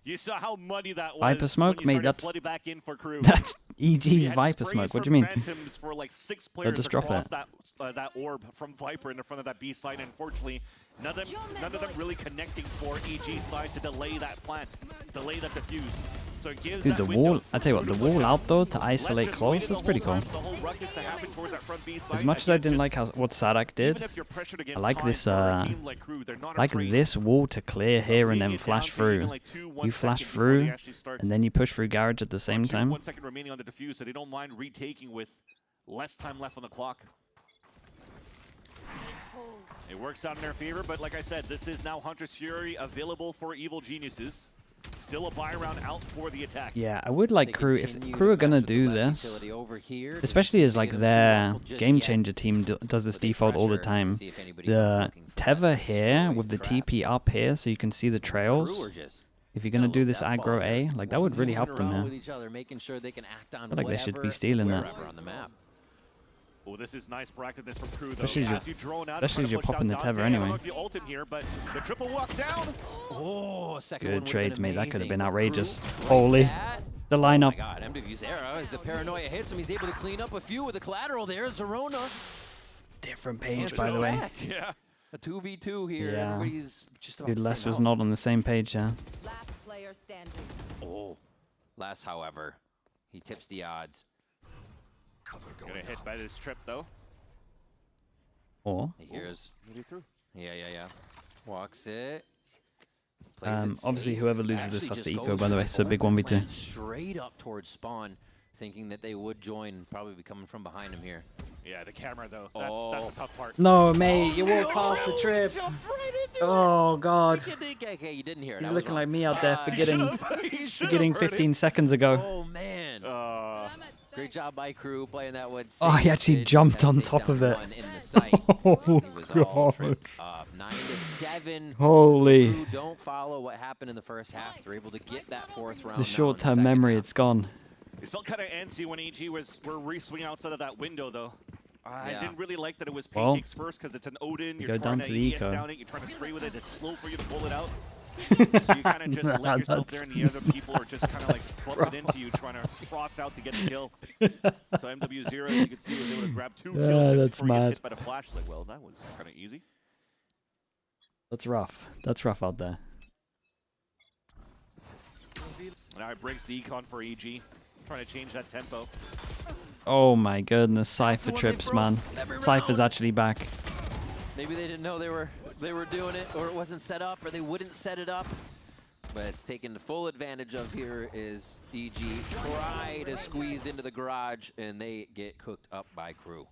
You saw how muddy that was. Viper smoke, when you mate, started that's- flooding back in for KRU. That's We EG's had Viper sprays smoke. What do from you mean? Phantoms for like 6 They'll players just drop across it. that orb from Viper in the front of that B side. Unfortunately, none of them really connecting for EG side to delay that plant, delay that defuse. So it gives Dude, that the window wall, I tell you what, the for KRU to wall push out though out. to isolate Let's just close, wait that's the pretty whole cool. time, the whole ruckus to happen towards that front B side. As much as I didn't like what Sadak did, Even if you're pressured I against like time this, for a team like KRU, they're not like afraid this wall to clear here and leaving then it flash down to even through. like 2, 1 You flash second before they through, actually start. and then you push through garage at the same 1 time. second remaining on the defuse, so they don't mind retaking with less time left on the clock. It works out in their favor, but like I said, this is now Hunter's Fury available for Evil Geniuses. Still a buy round out for the attack. Yeah, I would like KRU. If KRU are gonna do this, especially as like their game changer team does this default all the time, the tether here with the TP up here so you can see the trails. If you're gonna do this aggro A, like that would really help them here. I feel like they should be stealing that. Oh, this is nice proactiveness from KRU, though. Especially as you're popping the tether anyway. Here, but the triple walk down. Oh, good trades, mate. That could have been outrageous. Holy. The lineup. Oh my god, MWZera, as the paranoia hits him, he's able to clean up a few with the collateral there. Zerona. Different page, by the way. Yeah. A 2v2 here. Yeah. Everybody's just about Dude, the Les same was health. not on the same page, yeah. Last player standing. Oh, Les, however, he tips the odds. Gonna hit by this trip, though. Or He hears. Maybe through. Yeah. Walks it. Plays it obviously safe. whoever loses Actually this has just to eco, goes by the way, so a big 1v2. plan straight up towards spawn, thinking that they would join, probably be coming from behind him here. Yeah, the camera, though. That's the tough part. No, mate, you walked past the trip. Oh, God. Okay, you didn't hear it. He's I was looking wrong. like me out there forgetting Forgetting 15 seconds ago. Oh, man. Great job by KRU playing that one. Oh, he actually jumped on top of it. Oh, Oh, was all God. tripped up. 9-7. Holy. KRU don't follow what happened in the first half. They're able to get that fourth round. The short-term memory, it's gone. It felt kind of antsy when EG were re-swinging outside of that window, though. I didn't really like that it was pancakes first because it's an Odin. You're trying to ES down it. You're trying to spray with it. It's slow for you to pull it out. So you kind of just let yourself there, and the other people are just kind of like bumping into you, trying to cross out to get the kill. So MW0, as you can see, was able to grab 2 kills just before he gets hit by the flash. It's like, well, that was kind of easy. That's rough. That's rough out there. Now it breaks the econ for EG, trying to change that tempo. Oh my goodness, Cypher trips, man. Cypher's actually back. Maybe they didn't know they were doing it, or it wasn't set up, or they wouldn't set it up. But it's taken the full advantage of here is EG try to squeeze into the garage, and they get cooked up by KRU.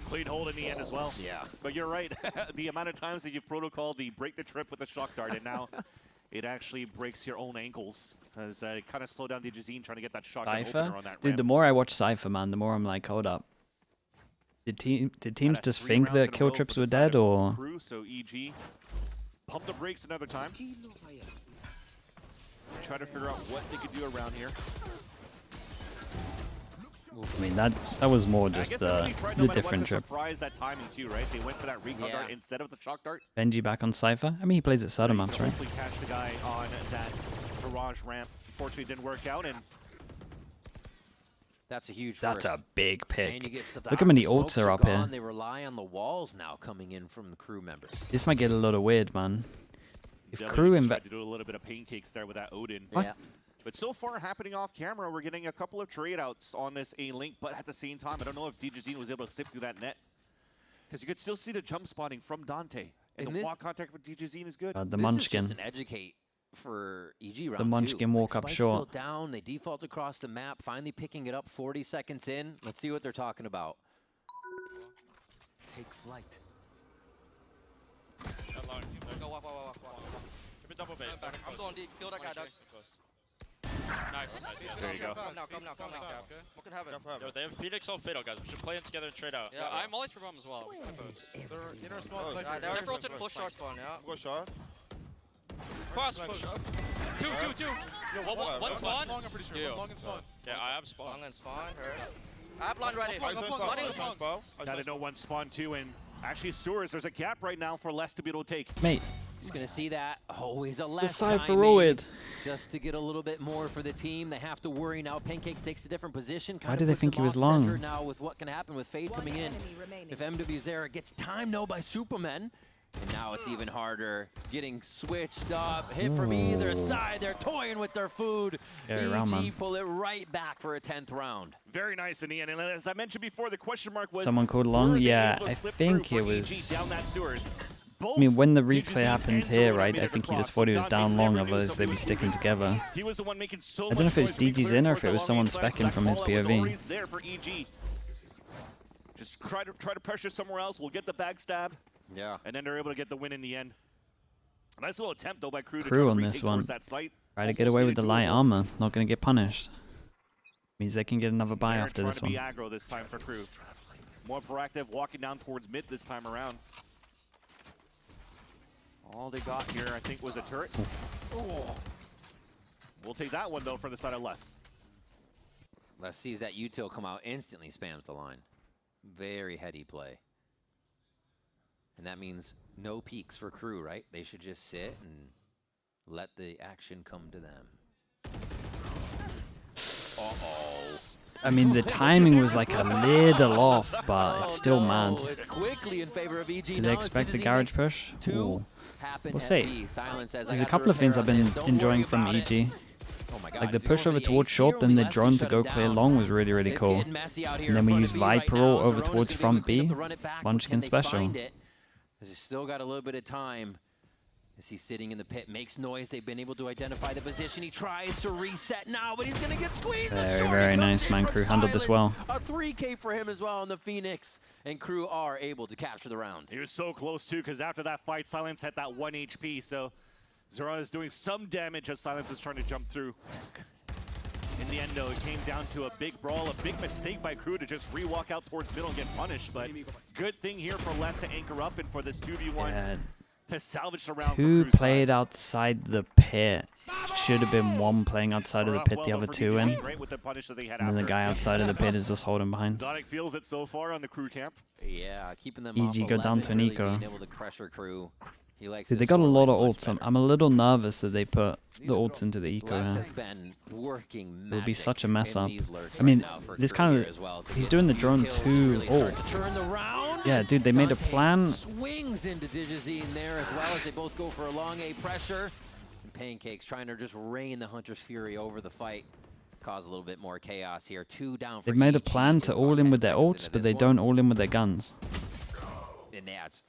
Clean hold in the end as well. Yeah. But you're right. The amount of times that you've protocoled the break the trip with a shock dart, and now it actually breaks your own ankles. As it kind of slowed down the Jazine trying to get that shot opener on that Dude, ramp. the more I watch Cypher, man, the more I'm like, hold up. Did teams just think that kill trips were dead, or? KRU, so EG pump the brakes another time. Try to figure out what they could do around here. I mean, that was more just the different trip. Surprise that timing too, right? They went for that recon dart instead of the shock dart. Benji back on Cypher. I mean, he plays at Soda Maps, right? Hopefully catch the guy on that garage ramp. Unfortunately, it didn't work out, and that's a huge That's first. a big pick. And you get Look how many ults are up here. They rely on the walls now coming in from the KRU members. This might get a little weird, man. If definitely KRU tried to do a little bit of pancakes there with that Odin. Yeah. But so far, happening off camera, we're getting a couple of trade outs on this A-Link, but at the same time, I don't know if DJZ was able to slip through that net. Because you could still see the jump spotting from Dante. And the walk contact with DJZ is good. The Munchkin. This is just an educate for EG round The Munchkin walk up Spike's short. Still down, they default across the map, finally picking it up 40 seconds in. Let's see what they're talking about. Take flight. Go walk. Give me double bait. I'm going deep. Kill that guy, Doug. Nice. There you go. Come now. What can happen? Yo, they have Phoenix on Fatal, guys. We should play in together and trade out. Yeah, I'm always for bomb as well. They're inner spawn. They're rotating push short spawn, yeah. Go shot. Cross push. Two. One spawn. Long, I'm pretty sure. One long and spawn. Yeah, I have spawn. Long and spawn, heard. I have blind ready. Gotta know one spawn too, and actually Sewers, there's a gap right now for Les to be able to take. Mate, He's going to see that. Always a the less Cypheroid. just to get a little bit more for the team. They have to worry now. Pancakes takes a different position. Why did they think he was long? Now with what can happen with Fade coming in. If MWZera gets timed now by Supermen. And now it's even harder. Getting switched up. Hit from either side. They're toying with their food. EG pull it right back for a 10th round. Very nice in the end. And as I mentioned before, the question mark was... Someone called long? Yeah, I think it was... Down that Sewers. I mean, when the replay happened here, right, I think he just thought he was down long, otherwise they'd be sticking together. He was the one making so I don't know if it was DG's in or if it was someone specking from his POV. There for EG. Just try to pressure somewhere else. We'll get the backstab. Yeah. And then they're able to get the win in the end. Nice little attempt though by KRU to KRU try on to this retake one. towards that site. Try to get away with the light armor. Not going to get punished. Means they can get another buy They're after trying this to one. be aggro this time for KRU. More proactive, walking down towards mid this time around. All they got here, I think, was a turret. Oh. We'll take that one though for the side of Les. Les sees that util come out, instantly spams the line. Very heady play. And that means no peeks for KRU, right? They should just sit and let the action come to them. Uh-oh. I mean, the timing was like a little off, but it's still mad. It's quickly in favor of EG. Did they expect the garage push? Ooh. We'll see. Silence says, There's a couple of things I've been enjoying from EG. Like the push over towards short, then the drone to go clear long was really, really cool. And then we use Viper roll over towards front B. Munchkin special. He's still got a little bit of time. As he's sitting in the pit, makes noise. They've been able to identify the position. He tries to reset now, but he's going to get squeezed. Very, very nice, man. KRU handled this well. A 3K for him as well on the Phoenix. And KRU are able to capture the round. He was so close too, because after that fight, Silence had that 1 HP. So Zeron is doing some damage as Silence is trying to jump through. In the end, though, it came down to a big brawl, a big mistake by KRU to just re-walk out towards middle and get punished. But good thing here for Les to anchor up and for this 2v1 to salvage the round. Two played outside the pit. Should have been one playing outside of the pit, the other two in. And then the guy outside of the pit is just holding behind. Zonic feels it so far on the KRU camp. Yeah, keeping them EG go down to an eco. Able to pressure KRU. He likes Dude, they got a lot of ults. I'm a little nervous that they put the ults into the eco here. It would be such a mess up. I mean, this kind of... He's doing the drone too ult. Yeah, dude, they made a plan. Swings into Digizine there as well as they both go for a long A pressure. And Pancakes trying to just rain the Hunter's Fury over the fight. Cause a little bit more chaos here. 2 down for They've made a plan to all in with their ults, but they don't all in with their guns. And that's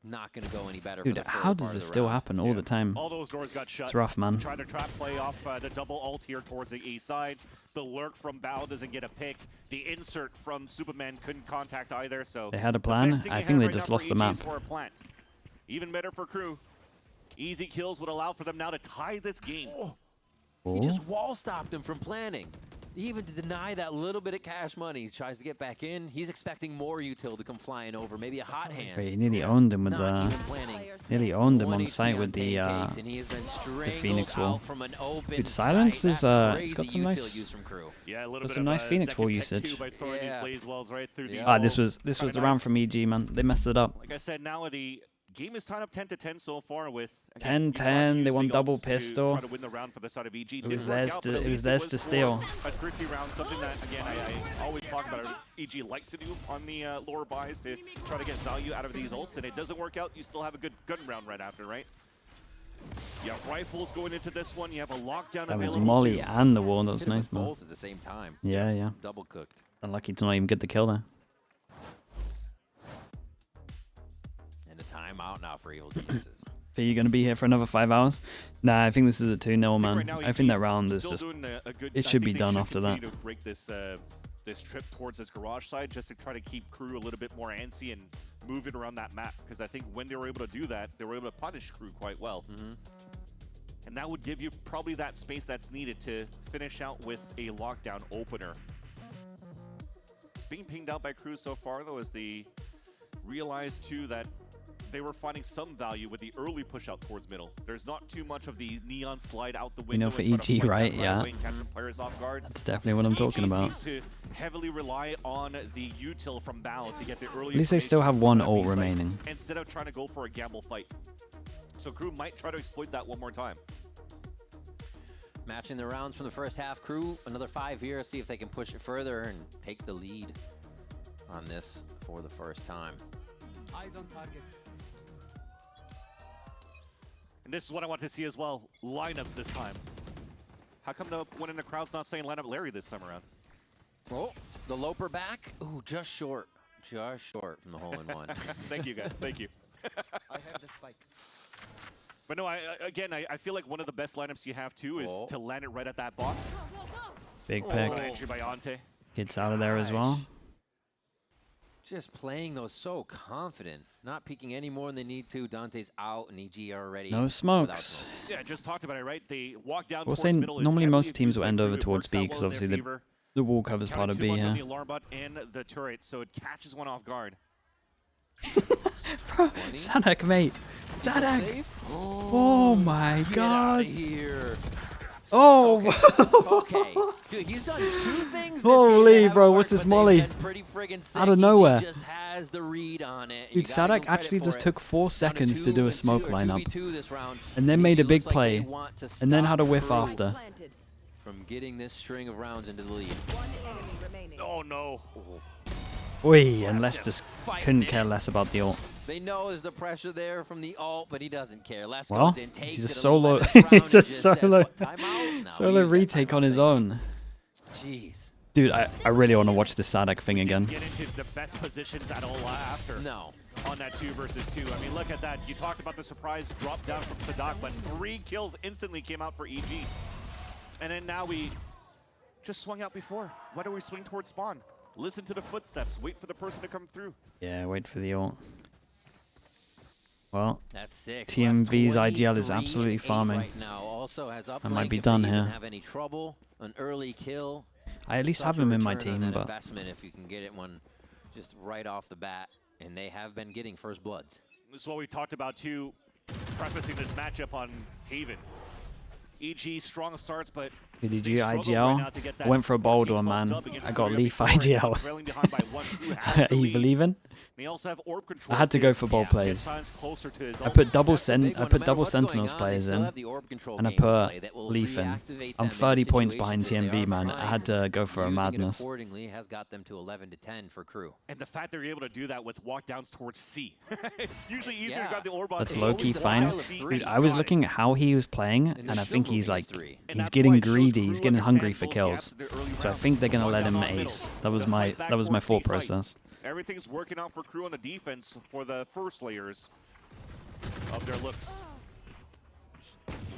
not going to go any better. Dude, how does this still happen all the time? All those doors got shut. It's rough, man. Trying to trap play off the double ult here towards the A side. The lurk from Bao doesn't get a pick. The insert from Superman couldn't contact either. So they had a plan. I think they just lost the map. Even better for KRU. Easy kills would allow for them now to tie this game. He just wall stopped him from planning. Even to deny that little bit of cash money, he tries to get back in. He's expecting more util to come flying over, maybe a hot hand. Wait, he nearly owned him with nearly owned him on site with the Phoenix wall. Dude, Silence is it's got some nice, Phoenix wall usage. Yeah. This was the round from EG, man. They messed it up. Like I said, now the game is tied up 10-10 so far with 10-10. They won double pistol. It was theirs to steal. A tricky round, something that again I always talk about. EG likes to do on the lower buys to try to get value out of these ults, and it doesn't work out. You still have a good gun round right after, right? You have rifles going into this one. You have a lockdown. That was Molly and the wall. That was nice, man. Both at the same time. Yeah. Double cooked. Unlucky to not even get the kill there. Timeout now for Evil Geniuses. Are you going to be here for another 5 hours? Nah, I think this is a 2-0, man. I think that round is just... It should be done after that. To break this trip towards this garage side just to try to keep KRU a little bit more antsy and move it around that map. Because I think when they were able to do that, they were able to punish KRU quite well. And that would give you probably that space that's needed to finish out with a lockdown opener. It's being pinged out by KRU so far, though, as they realized, too, that they were finding some value with the early push out towards middle. There's not too much of the neon slide out the window. For EG, right? Yeah. Players off guard. That's definitely what I'm talking about. Seems to heavily rely on the util from Bao to get the early. At least they still have one ult remaining. Instead of trying to go for a gamble fight. So KRU might try to exploit that one more time. Matching the rounds from the first half. KRU, another 5 here. See if they can push it further and take the lead on this for the first time. Eyes on target. And this is what I want to see as well. Lineups this time. How come the one in the crowd's not saying lineup Larry this time around? Oh, the Loper back. Ooh, just short. Just short from the hole-in-one. Thank you, guys. Thank you. I have the spike. But no, I feel like one of the best lineups you have, too, is to land it right at that box. Big pick. Entry by Ante. Gets out of there as well. just playing those so confident, not peeking any more than they need to. Dante's out and EG are already No smokes. Yeah, I just talked about it, right? They walk down We'll towards say middle. normally most teams will by end KRU. over It towards works B out because well in obviously their the favor. wall covers part of Counting too B much on here. the alarm bot and the turret, so it catches one off guard. Bro, Sadak, mate. Sadak. Oh my god. Here. Oh. Okay. Dude, he's done 2 things this Holy, game that bro, haven't what's worked, this but molly? they've been pretty friggin' sick. Out of EG nowhere. just has the read on it. Dude, Sadak actually just took 4 seconds to do a smoke lineup. And then made a big play. And then had a whiff after. Planted. From getting this string of rounds into the lead. One enemy remaining. Oh no. Oi, and Les just couldn't care less about the ult. They know there's the pressure there from the ult, but he doesn't care. Les Well, goes in, takes he's a it solo. 11th round He's and a just says, solo. "What, timeout?" No, Solo use that retake timeout on his thing. own. Jeez. Dude, I really want to watch the Sadak thing again. Get into the best positions at all after. No. On that 2 versus 2. I mean, look at that. You talked about the surprise drop down from Sadak, but 3 kills instantly came out for EG. And then now we just swung out before. Why don't we swing towards spawn? Listen to the footsteps. Wait for the person to come through. Yeah, wait for the ult. Well, That's 6. TMV's Les IGL is 23 absolutely and 8 farming. Right now. Also has I might uplink be if done they even here. have any trouble. An early kill. I at least Such have a him in my return on team, that but investment if you can get it one just right off the bat, and they have been getting first bloods. This is what we talked about too, prefacing this matchup on Haven. EG strong starts, but EG they struggle right now to IGL. get I that went for a bold 14-12 one, man. dub against I got KRU Leaf before, and now IGL. trailing behind by 1 who has the Are you lead. believing? They also have orb control. I had to go for bold get plays. Silence closer to his I ult. put double That's the big one. No matter double what's going Sentinels on, players they still in, have the orb control and I game to put play that will Leaf in. reactivate I'm them 30 in points behind situations if they TMV, are man. I behind. had to go for a Using it madness. accordingly has got them to 11-10 for KRU. And the fact they're able to do that with walkdowns towards C. It's usually easier Yeah. to grab the orb on That's A. low-key Always the fine. walk down C, Dude, and I was got it. looking at how he was playing, And and I think he's like, And he's that's getting why it shows greedy. He's KRU getting hungry for understand those kills. gaps in the early So I rounds. think they're gonna Walk let down him the middle. ace. That was The my fight back that was my towards thought C site. process. Everything's working out for KRU on the defense for the first layers of their looks.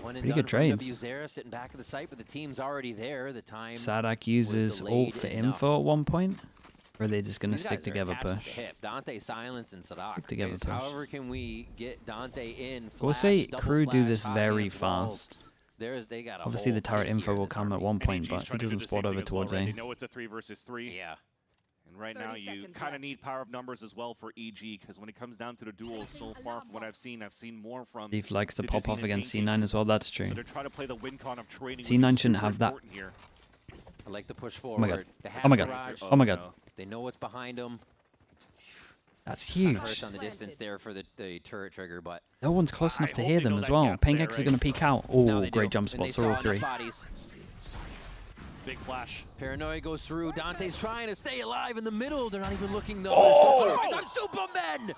One and Pretty done good for trades. Wzera sitting back of the site, but the team's already there. The time. Sadak uses delayed ult for enough. info at one point, or are they just gonna These stick guys are together attached at the push? hip. Dante, Silence, and Sadak. Stick together Because push. However can we get Dante in? We'll Flash, say double KRU do flash, this hot very hands, walls. fast. They got a Obviously, whole the turret kit info here, will this come at army. one And point, EG's but trying it to do doesn't the spot same over thing as well, towards right? A. They know it's a 3 versus 3. Yeah. And right 30 now you seconds kind of left. need power of numbers as well for EG, because when it comes down to the duels, so far from what I've seen more from Leaf likes to the pop Dizzy off and against Pancakes. C9 as well. That's true. So they're trying to play the win con of trading. C9 which is shouldn't super have that. important here. I like the push Oh forward. my god. They have Oh my god. Barrage. Oh my god. no. They know what's behind them. That's huge. Hurts on the distance there for the turret trigger, but No one's close enough I to hope hear they them know as that well. gap's there, Pancakes are right? going to peek out. now Oh, they great do. jump And they spot. saw Sorrow enough 3. bodies. Big flash. Paranoia goes through. Dante's trying to stay alive in the middle. They're not even looking though. Oh! It's on Superman!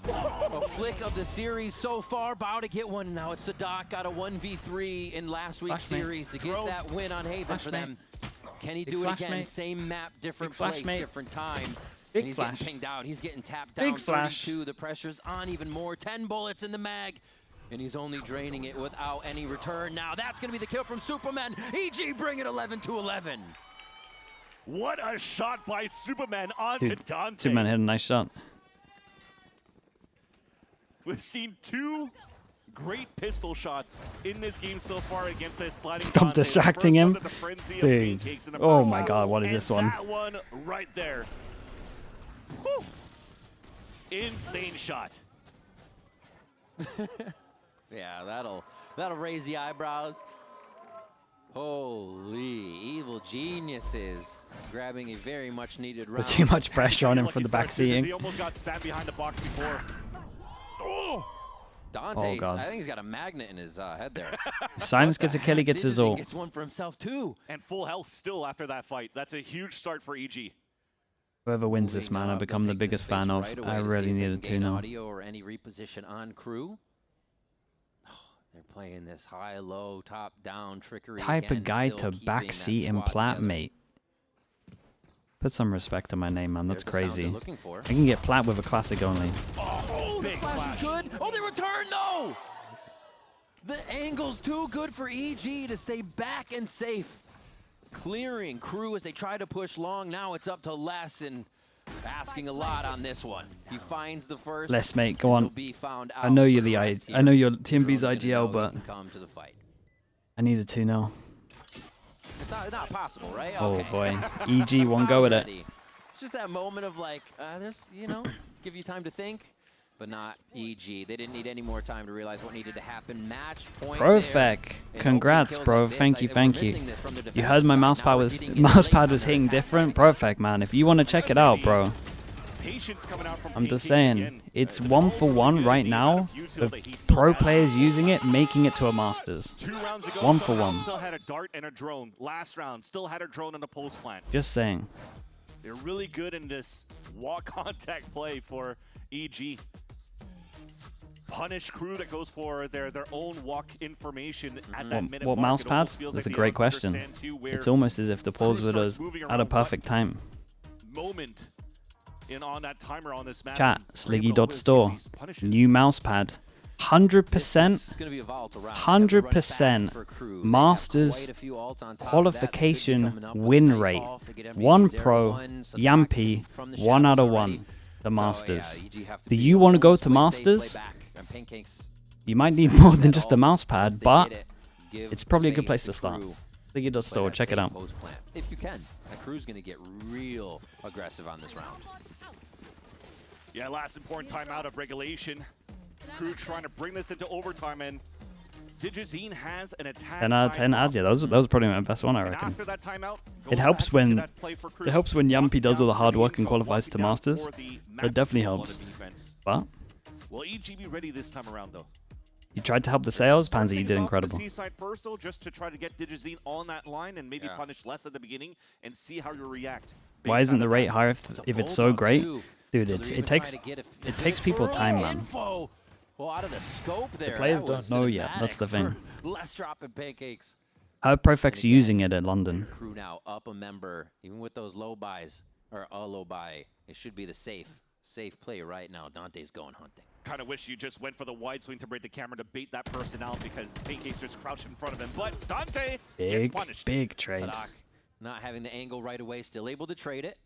A flick of the series so far. About to get one. Now it's Sadak. Got a 1v3 in last week's Flash, mate. series to get that win on Haven Flash, for mate. them. Can he Big do it flash, again? mate. Same map, different Big flash, place, mate. different time. Big And he's flash. getting pinged out. He's getting tapped Big down. flash. 32. The pressure's on even more. 10 bullets in the mag. And he's only draining it without any return. Now that's going to be the kill from Superman. EG bring it 11-11. What a shot by Superman onto Dude, Dante. Superman hit a nice shot. We've seen 2 great pistol shots in this game so far against this sliding Stop Dante. The distracting first him. one to the frenzy of Dude. Pancakes in the Oh first my round, god, what is and this one? That one right there. Whew. Insane shot. Yeah, that'll raise the eyebrows. Holy evil geniuses grabbing a very much needed round. There's too much pressure on him Lucky for the start, too, 'cause backseating. He almost got spammed behind the box before. Oh! Dante's, God. I think he's got a magnet in his head there. If Simons gets a kill, he gets his Dizzy ult. gets one for himself too. And full health still after that fight. That's a huge start for EG. Whoever wins this, Moving man, I up, become they'll the take biggest space fan of. right away I to see really if they needed can to gain now. audio or any reposition on KRU. They're playing this high-low, top-down trickery. Type again, of guy still to keeping that backseat and squad plat, together. mate. Put some respect on my name, man. That's There's the sound they're crazy. looking for. I can get plat with a classic only. Oh, the Big flash flash. is good. Oh, they return though. The angle's too good for EG to stay back and safe. Clearing KRU as they try to push long. Now it's up to Les, and asking a lot on this one. He finds the first. Let's mate, go on. He'll be found I out know for you're the the rest I know here. you're Team B's Everyone's gonna know IGL, he but can come to the fight. I need a 2-0. It's not possible, right? Oh Okay. boy, EG one go with it. It's just that moment of like, there's, you know, give you time to think, but not EG. They didn't need any more time to realize what needed to happen. Match point. Profec, congrats, bro. Thank you. You heard my mouse pad was hitting different. Profec, man. If you want to check it out, bro. I'm just saying, it's 1-for-1 right now. The pro players using it, making it to a Masters. 1-for-1. Still had a dart and a drone. Last round, still had a drone and a pulse plant. Just saying. They're really good in this walk contact play for EG. Punish crew that goes for their own walk information at that minute. What mouse pad? That's a great question. It's almost as if the pause with us at a perfect time. Moment on that timer on this map. Chat, Sliggy.store. New mouse pad. 100%. 100% Masters qualification win rate. 1 pro, Yampy, 1 out of 1. The Masters. Do you want to go to Masters? You might need more than just a mouse pad, but it's probably a good place to start. Sliggy.store, check it out. If you can. KRU's going to get real aggressive on this round. Yeah, last important timeout of regulation. KRU trying to bring this into overtime, and Digizine has an attack. 10 out of 10 ad, yeah, that was probably my best one, I reckon. After that timeout, It helps when Yampy does all the hard work and qualifies to Masters. That definitely helps. But will EG be ready this time around, though? you tried to help the sales, Pansy, you did incredible. Seaside first, though, just to try to get Digizine on that line and maybe punish less at the beginning and see how you react. Why isn't the rate higher if it's so great? Dude, it takes people time, man. Well, out of the scope there. The players don't know yet. That's the thing. Less dropping pancakes. How Profec's using it at London? KRU now up a member, even with those low buys or a low buy. It should be the safe play right now. Dante's going hunting. Kind of wish you just went for the wide swing to break the camera to bait that person out because Pancake's just crouched in front of him. But Dante gets punished. Big trade. Sadak not having the angle right away, still able to trade it.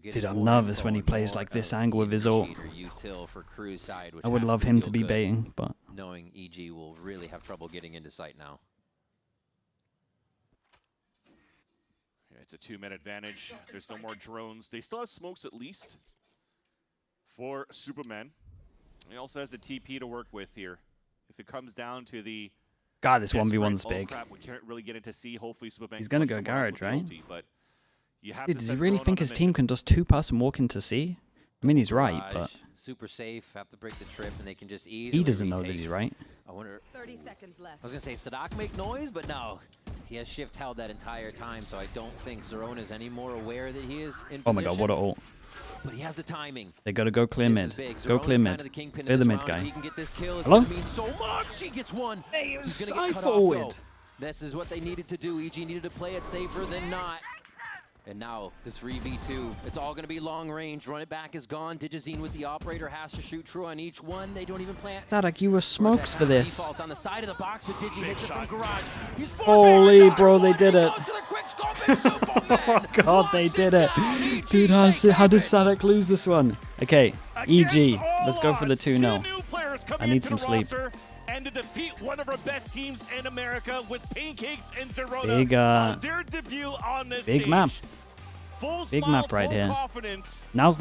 Dude, I'm nervous when he plays like this angle with his ult. I would love him to be baiting, but knowing EG will really have trouble getting into sight now. Yeah, it's a 2-man advantage. There's no more drones. They still have smokes at least for Superman. He also has a TP to work with here. If it comes down to the God, this 1v1's big. Crap, we can't really get into C. Hopefully Superman. He's gonna go garage, right? But dude, does he really think his team can just 2-person walk into C? I mean, he's right, but super safe. Have to break the trip, and they can just easily. He doesn't know that he's right. I wonder. 30 seconds left. I was gonna say Sadak make noise, but no, he has shift held that entire time, so I don't think Zerona is any more aware that he is in position. Oh my God, what a ult! But he has the timing. They gotta go clear mid. Go clear mid. Clear the mid guy. He can get this kill. Hello? Mean so much. He gets one. He's gonna get cut forward. off, though. This is what they needed to do. EG needed to play it safer than not. And now, this 3v2, it's all going to be long range. Run it back is gone. Digizine with the operator has to shoot true on each one. They don't even plant. Sadak, you were smokes for this. On the side of the box, but Digi hits it from garage. Holy bro, they did it. Oh God, they did it. Dude, how did Sadak lose this one? Okay, EG, let's go for the 2-0. I need some sleep. And to defeat one of our best teams in America with Pancakes and Zerona big, on their debut on this big stage. map. Full big smile, map right full here. Confidence. Now's